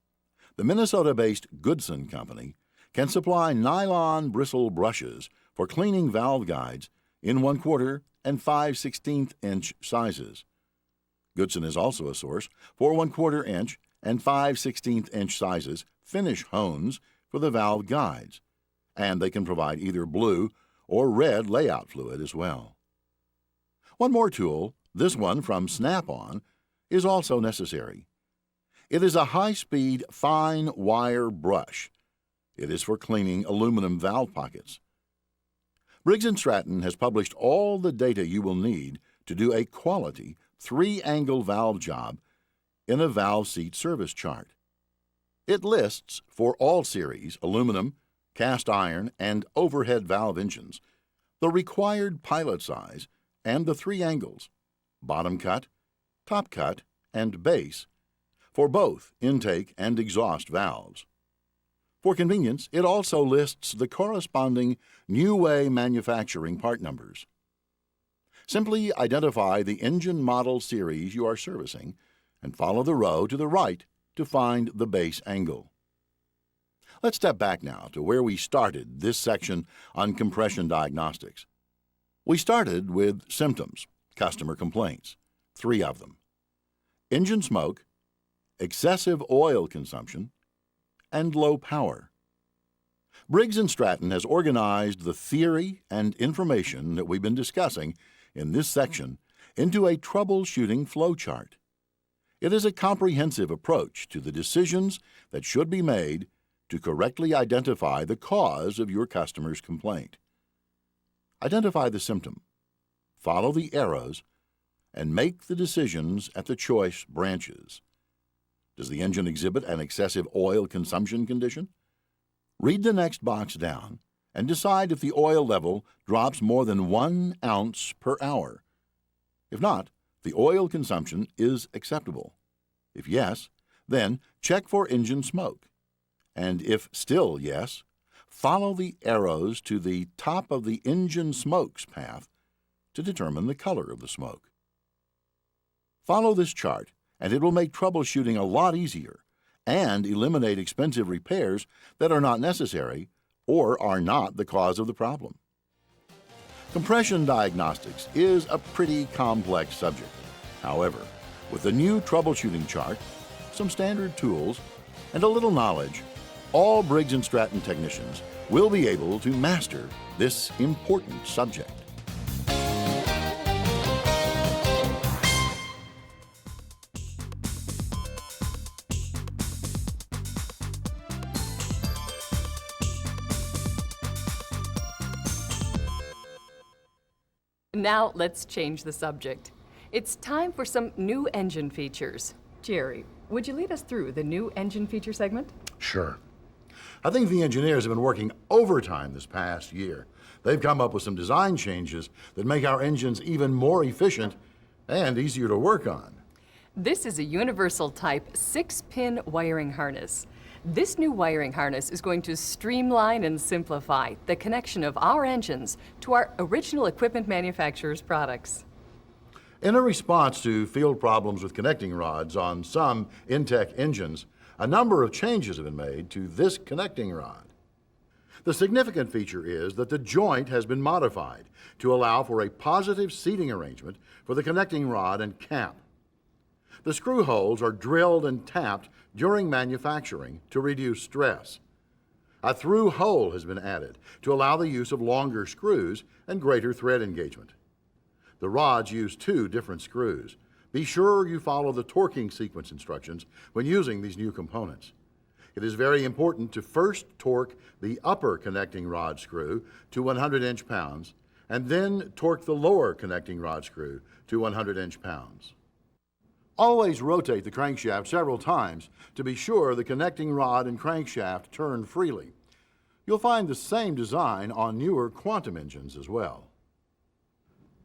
The Minnesota-based Goodson Company can supply nylon bristle brushes for cleaning valve guides in 1/4 and 5/16" sizes. Goodson is also a source for 1/4 inch and 5/16" sizes finish hones for the valve guides, and they can provide either blue or red layout fluid as well. One more tool, this one from Snap-on, is also necessary. It is a high-speed fine wire brush. It is for cleaning aluminum valve pockets. Briggs & Stratton has published all the data you will need to do a quality 3-angle valve job in a valve seat service chart. It lists for all series aluminum, cast iron, and overhead valve engines the required pilot size and the 3 angles, bottom cut, top cut, and base, for both intake and exhaust valves. For convenience, it also lists the corresponding New Way manufacturing part numbers. Simply identify the engine model series you are servicing and follow the row to the right to find the base angle. Let's step back now to where we started this section on compression diagnostics. We started with symptoms, customer complaints, 3 of them: engine smoke, excessive oil consumption, and low power. Briggs & Stratton has organized the theory and information that we've been discussing in this section into a troubleshooting flowchart. It is a comprehensive approach to the decisions that should be made to correctly identify the cause of your customer's complaint. Identify the symptom, follow the arrows, and make the decisions at the choice branches. Does the engine exhibit an excessive oil consumption condition? Read the next box down and decide if the oil level drops more than 1 ounce per hour. If not, the oil consumption is acceptable. If yes, then check for engine smoke. And if still yes, follow the arrows to the top of the engine smokes path to determine the color of the smoke. Follow this chart, and it will make troubleshooting a lot easier and eliminate expensive repairs that are not necessary or are not the cause of the problem. Compression diagnostics is a pretty complex subject. However, with the new troubleshooting chart, some standard tools, and a little knowledge, all Briggs & Stratton technicians will be able to master this important subject. Now let's change the subject. It's time for some new engine features. Jerry, would you lead us through the new engine feature segment? Sure. I think the engineers have been working overtime this past year. They've come up with some design changes that make our engines even more efficient and easier to work on. This is a universal type 6-pin wiring harness. This new wiring harness is going to streamline and simplify the connection of our engines to our original equipment manufacturer's products. In a response to field problems with connecting rods on some InTek engines, a number of changes have been made to this connecting rod. The significant feature is that the joint has been modified to allow for a positive seating arrangement for the connecting rod and cap. The screw holes are drilled and tapped during manufacturing to reduce stress. A through hole has been added to allow the use of longer screws and greater thread engagement. The rods use 2 different screws. Be sure you follow the torquing sequence instructions when using these new components. It is very important to first torque the upper connecting rod screw to 100 inch-pounds and then torque the lower connecting rod screw to 100 inch-pounds. Always rotate the crankshaft several times to be sure the connecting rod and crankshaft turn freely. You'll find the same design on newer Quantum engines as well.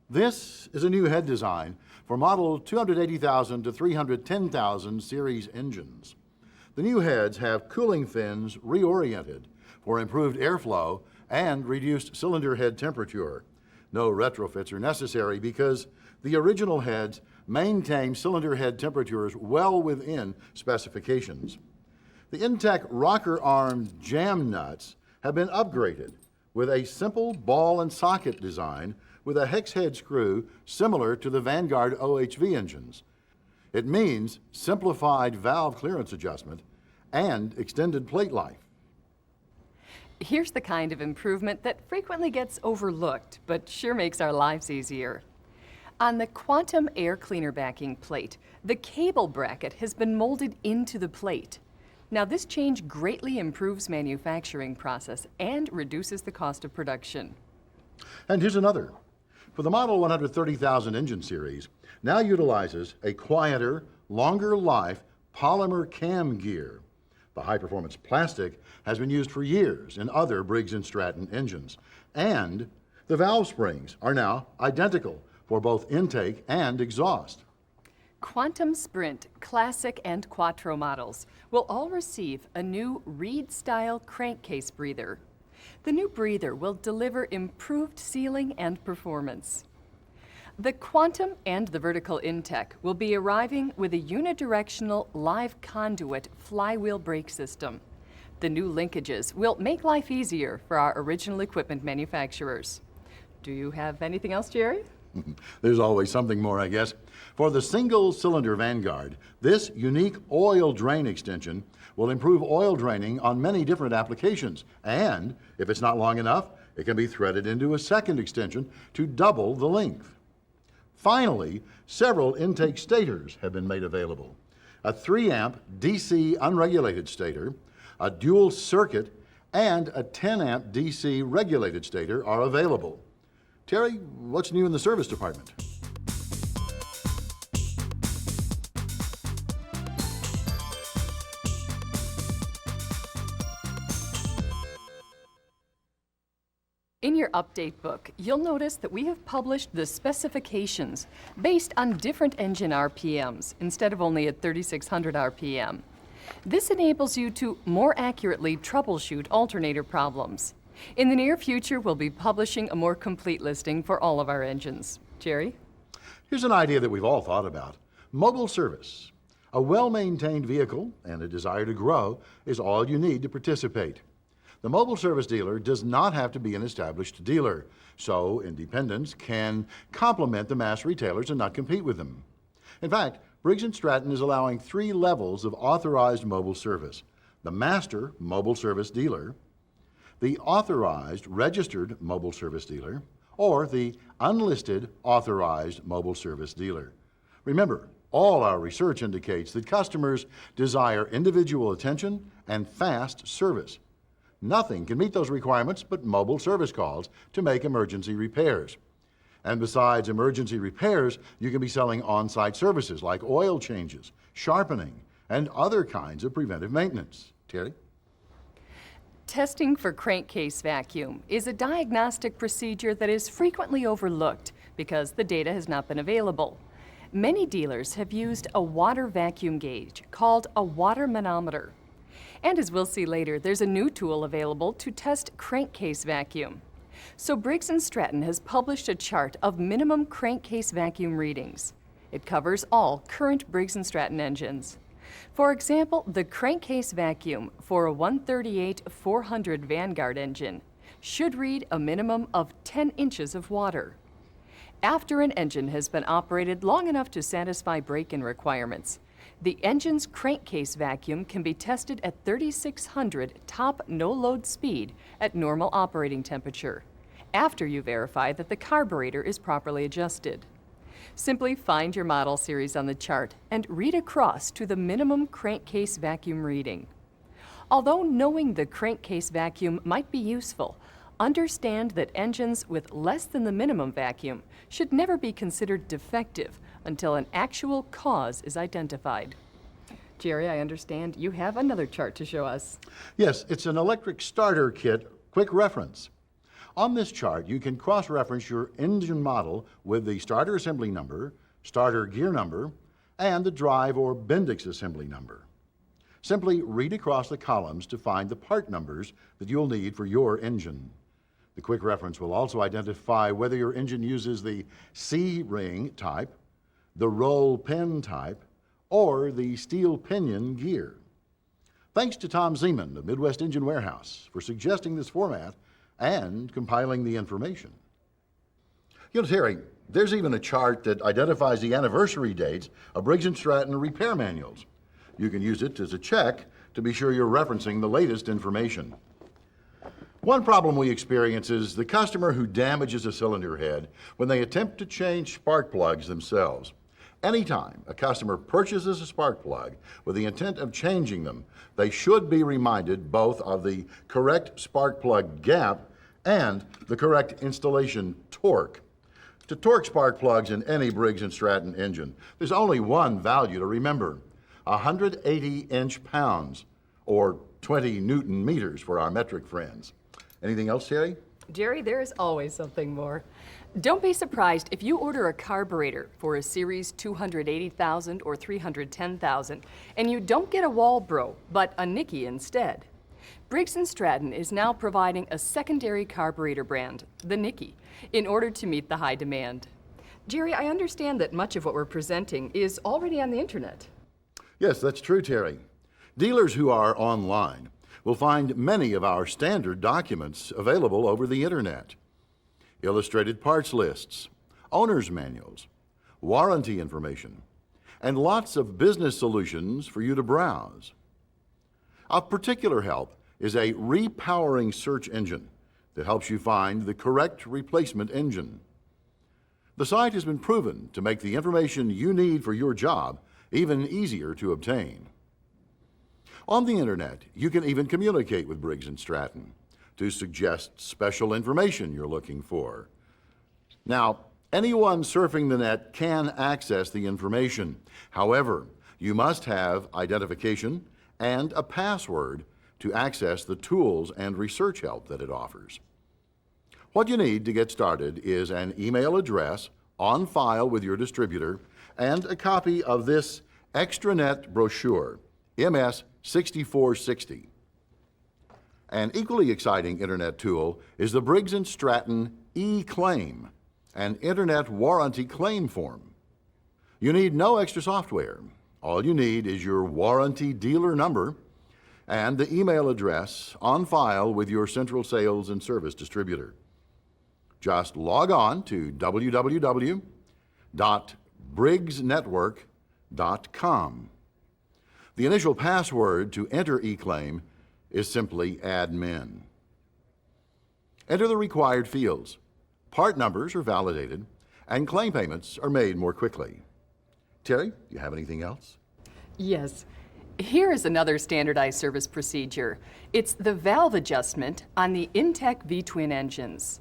This is a new head design for model 280,000 to 310,000 series engines. The new heads have cooling fins reoriented for improved airflow and reduced cylinder head temperature. No retrofits are necessary because the original heads maintain cylinder head temperatures well within specifications. The InTek rocker arm jam nuts have been upgraded with a simple ball and socket design with a hex head screw similar to the Vanguard OHV engines. It means simplified valve clearance adjustment and extended plate life. Here's the kind of improvement that frequently gets overlooked, but sure makes our lives easier. On the Quantum air cleaner backing plate, the cable bracket has been molded into the plate. Now, this change greatly improves manufacturing process and reduces the cost of production. And here's another. For the Model 130,000 engine series, now utilizes a quieter, longer life polymer cam gear. The high-performance plastic has been used for years in other Briggs and Stratton engines. And the valve springs are now identical for both intake and exhaust. Quantum Sprint, Classic, and Quattro models will all receive a new Reed-style crankcase breather. The new breather will deliver improved sealing and performance. The Quantum and the vertical InTek will be arriving with a unidirectional live conduit flywheel brake system. The new linkages will make life easier for our original equipment manufacturers. Do you have anything else, Jerry? There's always something more, I guess. For the single-cylinder Vanguard, this unique oil drain extension will improve oil draining on many different applications. And if it's not long enough, it can be threaded into a second extension to double the length. Finally, several intake stators have been made available. A 3-amp DC unregulated stator, a dual circuit, and a 10-amp DC regulated stator are available. Terry, what's new in the service department? In your update book, you'll notice that we have published the specifications based on different engine RPMs instead of only at 3,600 RPM. This enables you to more accurately troubleshoot alternator problems. In the near future, we'll be publishing a more complete listing for all of our engines. Jerry? Here's an idea that we've all thought about. Mobile service. A well-maintained vehicle and a desire to grow is all you need to participate. The mobile service dealer does not have to be an established dealer, so independents can complement the mass retailers and not compete with them. In fact, Briggs & Stratton is allowing 3 levels of authorized mobile service. The master mobile service dealer, the authorized registered mobile service dealer, or the unlisted authorized mobile service dealer. Remember, all our research indicates that customers desire individual attention and fast service. Nothing can meet those requirements but mobile service calls to make emergency repairs. And besides emergency repairs, you can be selling on-site services like oil changes, sharpening, and other kinds of preventive maintenance. Terry? Testing for crankcase vacuum is a diagnostic procedure that is frequently overlooked because the data has not been available. Many dealers have used a water vacuum gauge called a water manometer. And as we'll see later, there's a new tool available to test crankcase vacuum. So Briggs & Stratton has published a chart of minimum crankcase vacuum readings. It covers all current Briggs & Stratton engines. For example, the crankcase vacuum for a 138-400 Vanguard engine should read a minimum of 10 inches of water. After an engine has been operated long enough to satisfy break-in requirements, the engine's crankcase vacuum can be tested at 3,600 top no-load speed at normal operating temperature, after you verify that the carburetor is properly adjusted. Simply find your model series on the chart and read across to the minimum crankcase vacuum reading. Although knowing the crankcase vacuum might be useful, understand that engines with less than the minimum vacuum should never be considered defective until an actual cause is identified. Jerry, I understand you have another chart to show us. Yes, it's an electric starter kit quick reference. On this chart, you can cross-reference your engine model with the starter assembly number, starter gear number, and the drive or Bendix assembly number. Simply read across the columns to find the part numbers that you'll need for your engine. The quick reference will also identify whether your engine uses the C-ring type, the roll pin type, or the steel pinion gear. Thanks to Tom Zeman of Midwest Engine Warehouse for suggesting this format and compiling the information. You know, Terry, there's even a chart that identifies the anniversary dates of Briggs & Stratton repair manuals. You can use it as a check to be sure you're referencing the latest information. One problem we experience is the customer who damages a cylinder head when they attempt to change spark plugs themselves. Anytime a customer purchases a spark plug with the intent of changing them, they should be reminded both of the correct spark plug gap and the correct installation torque. To torque spark plugs in any Briggs & Stratton engine, there's only one value to remember: 180 inch-pounds, or 20 Newton meters for our metric friends. Anything else, Terry? Jerry, there is always something more. Don't be surprised if you order a carburetor for a Series 280,000 or 310,000 and you don't get a Walbro, but a Nikki instead. Briggs & Stratton is now providing a secondary carburetor brand, the Nikki, in order to meet the high demand. Jerry, I understand that much of what we're presenting is already on the internet. Yes, that's true, Terry. Dealers who are online will find many of our standard documents available over the internet. Illustrated parts lists, owner's manuals, warranty information, and lots of business solutions for you to browse. Of particular help is a repowering search engine that helps you find the correct replacement engine. The site has been proven to make the information you need for your job even easier to obtain. On the internet, you can even communicate with Briggs & Stratton to suggest special information you're looking for. Now, anyone surfing the net can access the information. However, you must have identification and a password to access the tools and research help that it offers. What you need to get started is an email address on file with your distributor and a copy of this extranet brochure, MS 6460. An equally exciting internet tool is the Briggs & Stratton e-claim, an internet warranty claim form. You need no extra software. All you need is your warranty dealer number and the email address on file with your central sales and service distributor. Just log on to www.briggsnetwork.com. The initial password to enter eClaim is simply admin. Enter the required fields. Part numbers are validated, and claim payments are made more quickly. Terry, do you have anything else? Yes. Here is another standardized service procedure. It's the valve adjustment on the InTek V-twin engines.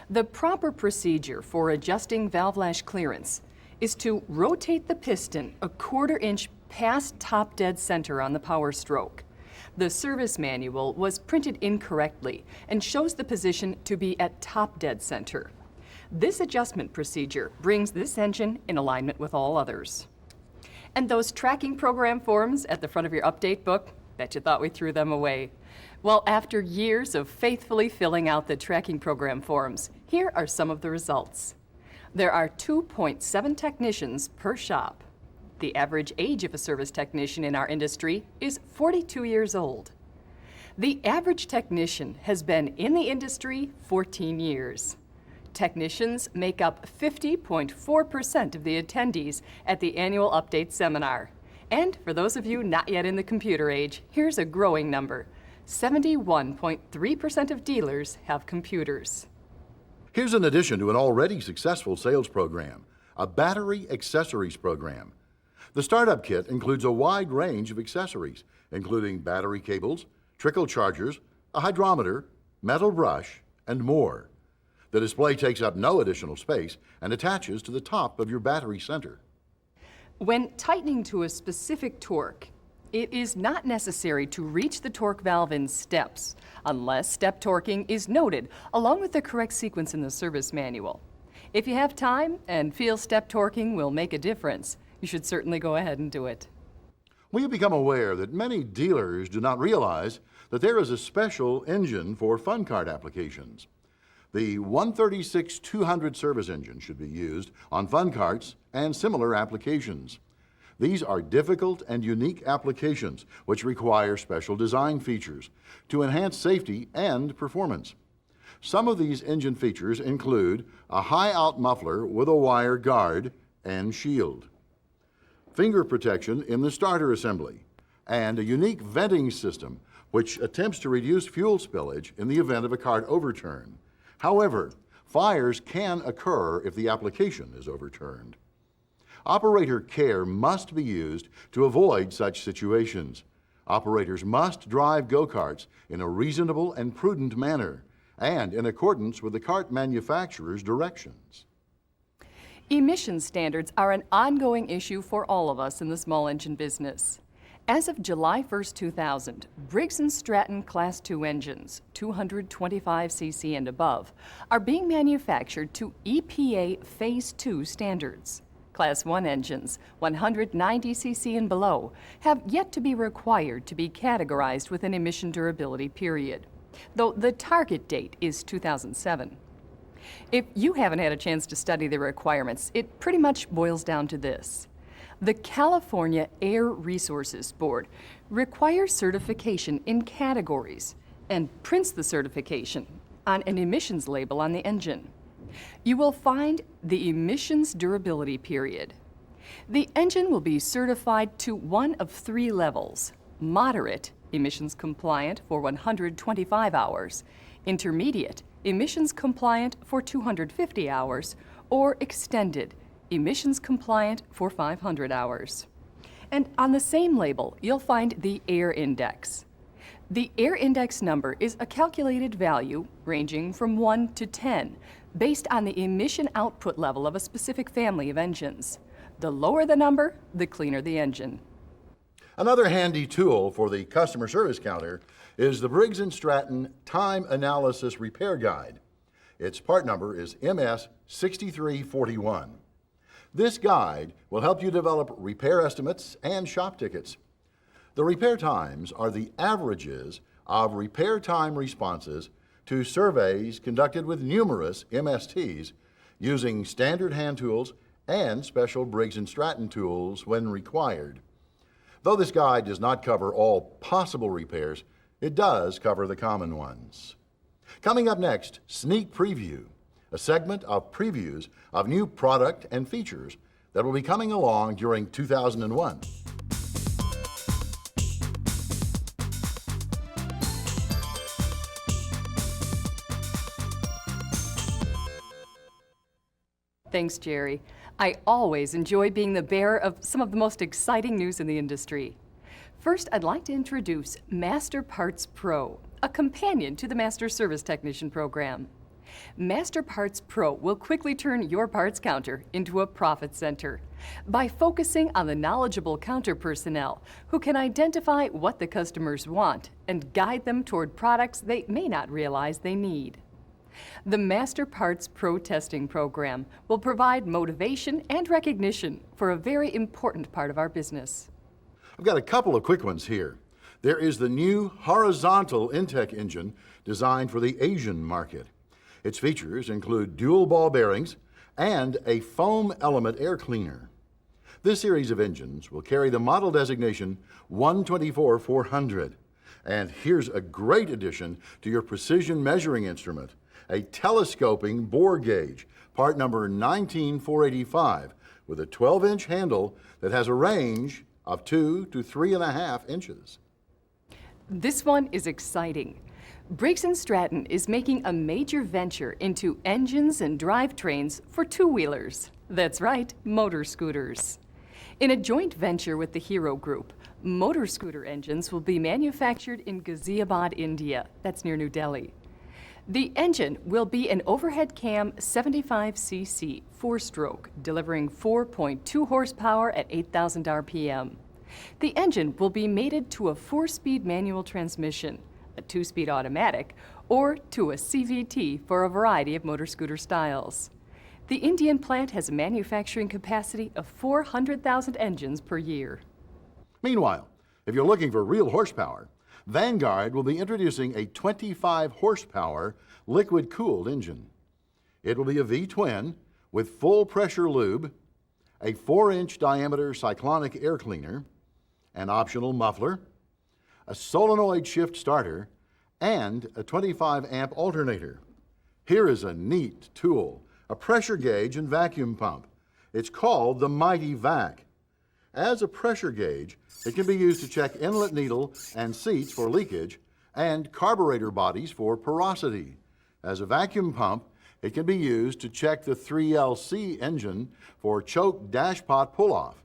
The proper procedure for adjusting valve lash clearance is to rotate the piston a 1/4 inch past top dead center on the power stroke. The service manual was printed incorrectly and shows the position to be at top dead center. This adjustment procedure brings this engine in alignment with all others. And those tracking program forms at the front of your update book, bet you thought we threw them away. Well, after years of faithfully filling out the tracking program forms, here are some of the results. There are 2.7 technicians per shop. The average age of a service technician in our industry is 42 years old. The average technician has been in the industry 14 years. Technicians make up 50.4% of the attendees at the annual update seminar. And for those of you not yet in the computer age, here's a growing number. 71.3% of dealers have computers. Here's an addition to an already successful sales program, a battery accessories program. The startup kit includes a wide range of accessories, including battery cables, trickle chargers, a hydrometer, metal brush, and more. The display takes up no additional space and attaches to the top of your battery center. When tightening to a specific torque, It is not necessary to reach the torque valve in steps, unless step torquing is noted, along with the correct sequence in the service manual. If you have time and feel step torquing will make a difference, you should certainly go ahead and do it. We have become aware that many dealers do not realize that there is a special engine for fun cart applications. The 136-200 service engine should be used on fun carts and similar applications. These are difficult and unique applications which require special design features to enhance safety and performance. Some of these engine features include a high-out muffler with a wire guard and shield, finger protection in the starter assembly, and a unique venting system which attempts to reduce fuel spillage in the event of a cart overturn. However, fires can occur if the application is overturned. Operator care must be used to avoid such situations. Operators must drive go-karts in a reasonable and prudent manner and in accordance with the cart manufacturer's directions. Emission standards are an ongoing issue for all of us in the small engine business. As of July 1st, 2000, Briggs & Stratton Class II engines, 225 cc and above, are being manufactured to EPA Phase II standards. Class I engines, 190 cc and below, have yet to be required to be categorized with an emission durability period, though the target date is 2007. If you haven't had a chance to study the requirements, it pretty much boils down to this. The California Air Resources Board requires certification in categories and prints the certification on an emissions label on the engine. You will find the emissions durability period. The engine will be certified to one of three levels: moderate, emissions compliant for 125 hours, intermediate, emissions compliant for 250 hours, or extended, emissions compliant for 500 hours. And on the same label, you'll find the air index. The air index number is a calculated value ranging from 1 to 10 based on the emission output level of a specific family of engines. The lower the number, the cleaner the engine. Another handy tool for the customer service counter is the Briggs & Stratton Time Analysis Repair Guide. Its part number is MS6341. This guide will help you develop repair estimates and shop tickets. The repair times are the averages of repair time responses to surveys conducted with numerous MSTs using standard hand tools and special Briggs & Stratton tools when required. Though this guide does not cover all possible repairs, it does cover the common ones. Coming up next, Sneak Preview, a segment of previews of new product and features that will be coming along during 2001. Thanks, Jerry. I always enjoy being the bearer of some of the most exciting news in the industry. First, I'd like to introduce Master Parts Pro, a companion to the Master Service Technician program. Master Parts Pro will quickly turn your parts counter into a profit center by focusing on the knowledgeable counter personnel who can identify what the customers want and guide them toward products they may not realize they need. The Master Parts Pro testing program will provide motivation and recognition for a very important part of our business. I've got a couple of quick ones here. There is the new horizontal InTek engine designed for the Asian market. Its features include dual ball bearings and a foam element air cleaner. This series of engines will carry the model designation 124-400. And here's a great addition to your precision measuring instrument, a telescoping bore gauge, part number 19485, with a 12-inch handle that has a range of 2 to 3.5 inches. This one is exciting. Briggs & Stratton is making a major venture into engines and drivetrains for two-wheelers. That's right, motor scooters. In a joint venture with the Hero Group, motor scooter engines will be manufactured in Ghaziabad, India. That's near New Delhi. The engine will be an overhead cam 75cc 4-stroke, delivering 4.2 horsepower at 8,000 RPM. The engine will be mated to a 4-speed manual transmission, a 2-speed automatic, or to a CVT for a variety of motor scooter styles. The Indian plant has a manufacturing capacity of 400,000 engines per year. Meanwhile, if you're looking for real horsepower, Vanguard will be introducing a 25 horsepower liquid-cooled engine. It will be a V-twin with full pressure lube, a 4-inch diameter cyclonic air cleaner, an optional muffler, a solenoid shift starter, and a 25 amp alternator. Here is a neat tool, a pressure gauge and vacuum pump. It's called the Mighty Vac. As a pressure gauge, it can be used to check inlet needle and seats for leakage and carburetor bodies for porosity. As a vacuum pump, it can be used to check the 3LC engine for choke dashpot pull-off.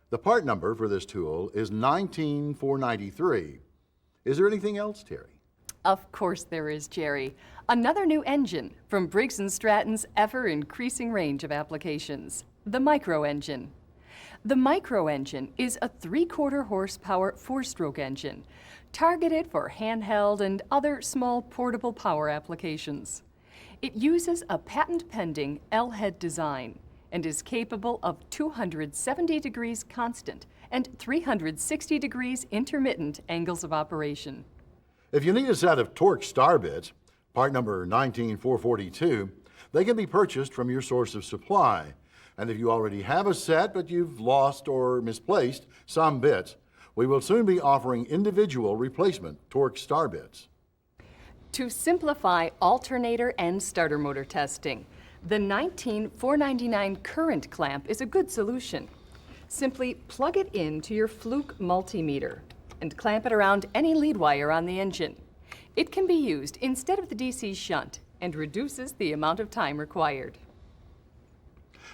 The part number for this tool is 19493. Is there anything else, Terry? Of course there is, Jerry. Another new engine from Briggs & Stratton's ever-increasing range of applications, the micro engine. The micro engine is a 3/4 horsepower 4-stroke engine targeted for handheld and other small portable power applications. It uses a patent-pending L-head design and is capable of 270 degrees constant and 360 degrees intermittent angles of operation. If you need a set of torque star bits, part number 19442, they can be purchased from your source of supply. And if you already have a set but you've lost or misplaced some bits, we will soon be offering individual replacement torque star bits. To simplify alternator and starter motor testing, the 19499 current clamp is a good solution. Simply plug it into your Fluke multimeter and clamp it around any lead wire on the engine. It can be used instead of the DC shunt and reduces the amount of time required.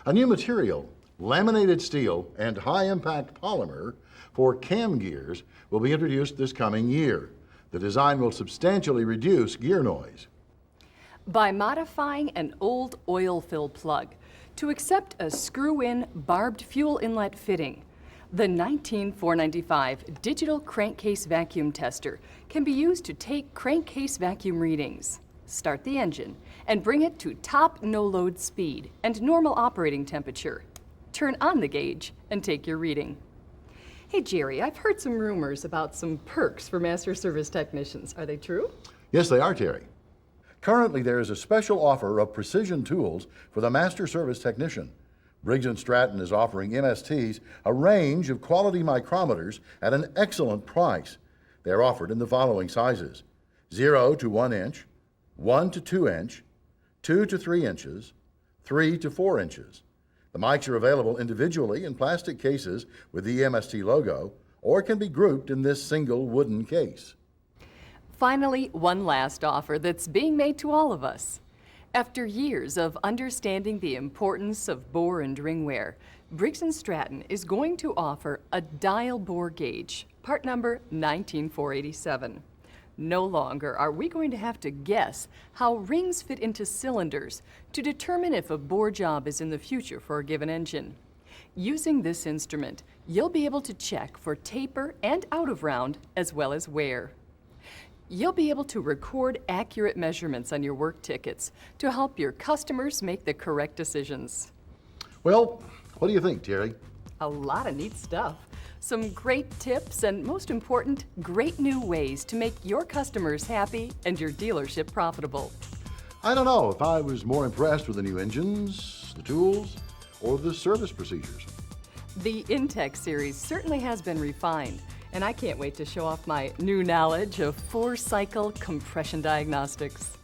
A new material, laminated steel and high-impact polymer for cam gears will be introduced this coming year. The design will substantially reduce gear noise. By modifying an old oil fill plug to accept a screw-in barbed fuel inlet fitting, the 19495 digital crankcase vacuum tester can be used to take crankcase vacuum readings, start the engine, and bring it to top no-load speed and normal operating temperature. Turn on the gauge and take your reading. Hey Jerry, I've heard some rumors about some perks for master service technicians. Are they true? Yes, they are, Terry. Currently, there is a special offer of precision tools for the master service technician. Briggs & Stratton is offering MSTs a range of quality micrometers at an excellent price. They are offered in the following sizes: 0 to 1 inch, 1 to 2 inch, 2 to 3 inches, 3 to 4 inches. The mics are available individually in plastic cases with the MST logo, or can be grouped in this single wooden case. Finally, one last offer that's being made to all of us. After years of understanding the importance of bore and ring wear, Briggs & Stratton is going to offer a dial bore gauge, part number 19487. No longer are we going to have to guess how rings fit into cylinders to determine if a bore job is in the future for a given engine. Using this instrument, you'll be able to check for taper and out of round as well as wear. You'll be able to record accurate measurements on your work tickets to help your customers make the correct decisions. Well, what do you think, Terry? A lot of neat stuff. Some great tips and, most important, great new ways to make your customers happy and your dealership profitable. I don't know if I was more impressed with the new engines, the tools, or the service procedures. The InTek series certainly has been refined, and I can't wait to show off my new knowledge of 4-cycle compression diagnostics.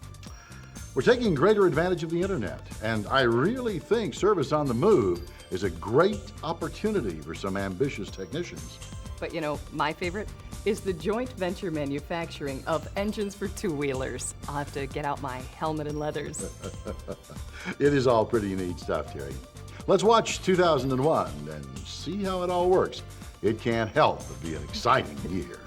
We're taking greater advantage of the internet, and I really think service on the move is a great opportunity for some ambitious technicians. But you know, my favorite is the joint venture manufacturing of engines for two-wheelers. I'll have to get out my helmet and leathers. It is all pretty neat stuff, Terry. Let's watch 2001 and see how it all works. It can't help but be an exciting year.